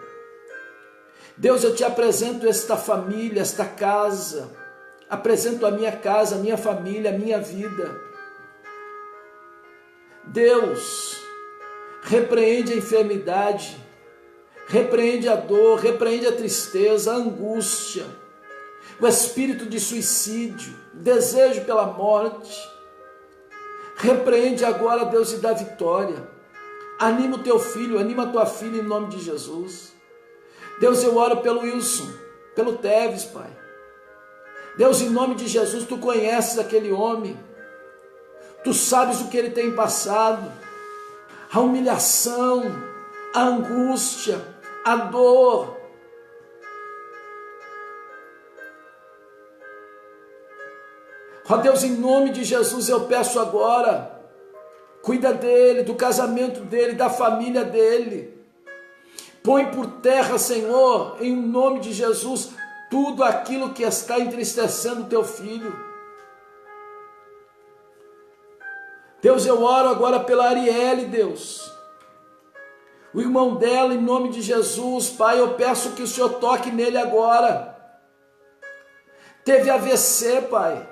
Deus, eu te apresento esta família, esta casa, apresento a minha casa, a minha família, a minha vida. Deus, repreende a enfermidade, repreende a dor, repreende a tristeza, a angústia, o espírito de suicídio, desejo pela morte. Repreende agora, Deus, e dá vitória. Anima o teu filho, anima a tua filha em nome de Jesus. Deus, eu oro pelo Wilson, pelo Teves, Pai. Deus, em nome de Jesus, tu conheces aquele homem, tu sabes o que ele tem passado, a humilhação, a angústia, a dor. Ó Deus, em nome de Jesus, eu peço agora, cuida dele, do casamento dele, da família dele. Põe por terra, Senhor, em nome de Jesus, tudo aquilo que está entristecendo o teu filho. Deus, eu oro agora pela Arielle, Deus. O irmão dela, em nome de Jesus, Pai, eu peço que o Senhor toque nele agora. Teve AVC, Pai.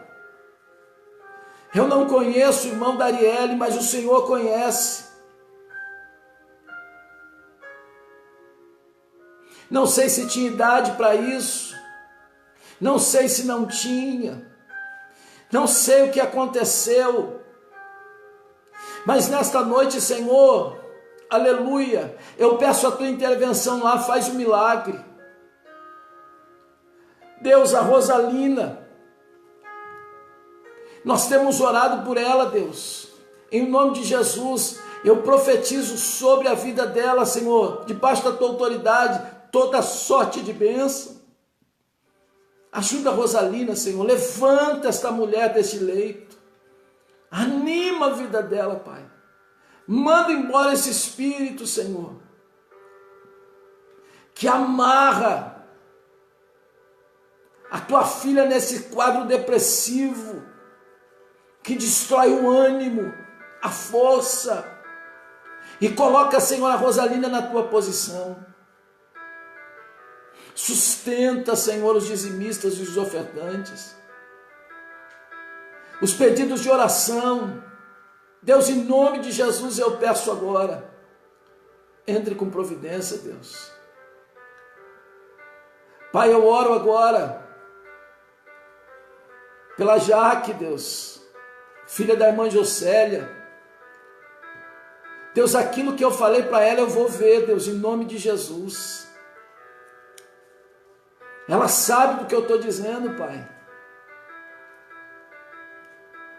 Eu não conheço o irmão da Arielle, mas o Senhor conhece. Não sei se tinha idade para isso. Não sei se não tinha. Não sei o que aconteceu. Mas nesta noite, Senhor, aleluia, eu peço a tua intervenção lá, faz um milagre. Deus, a Rosalina, nós temos orado por ela, Deus. Em nome de Jesus, eu profetizo sobre a vida dela, Senhor, debaixo da tua autoridade, toda sorte de bênção. Ajuda a Rosalina, Senhor, levanta esta mulher deste leito. Anima a vida dela, Pai. Manda embora esse espírito, Senhor, que amarra a tua filha nesse quadro depressivo, que destrói o ânimo, a força, e coloca, Senhor, a Rosalina na tua posição. Sustenta, Senhor, os dizimistas e os ofertantes, os pedidos de oração. Deus, em nome de Jesus, eu peço agora, entre com providência, Deus. Pai, eu oro agora pela Jaque, Deus, filha da irmã Jocélia. Deus, aquilo que eu falei para ela, eu vou ver, Deus, em nome de Jesus. Ela sabe do que eu estou dizendo, Pai.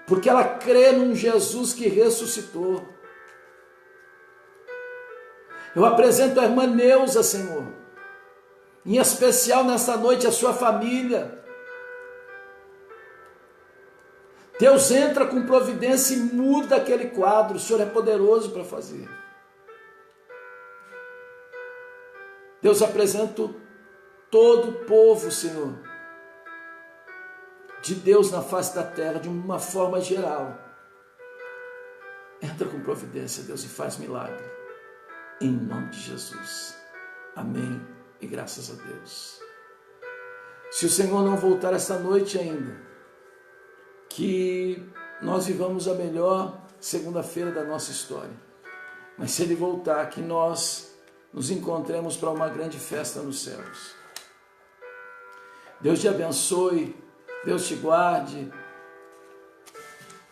Porque ela crê num Jesus que ressuscitou. Eu apresento a irmã Neuza, Senhor. Em especial nesta noite a sua família. Deus entra com providência e muda aquele quadro. O Senhor é poderoso para fazer. Deus, apresento todo o povo, Senhor, de Deus na face da terra, de uma forma geral. Entra com providência, Deus, e faz milagre. Em nome de Jesus. Amém e graças a Deus. Se o Senhor não voltar esta noite ainda, que nós vivamos a melhor segunda-feira da nossa história. Mas se Ele voltar, que nós nos encontremos para uma grande festa nos céus. Deus te abençoe, Deus te guarde,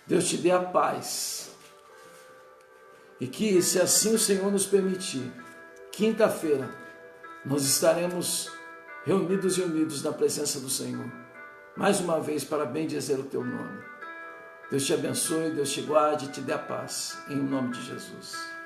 Deus te dê a paz. E que, se assim o Senhor nos permitir, quinta-feira, nós estaremos reunidos e unidos na presença do Senhor. Mais uma vez, para bendizer o teu nome. Deus te abençoe, Deus te guarde e te dê a paz. Em nome de Jesus.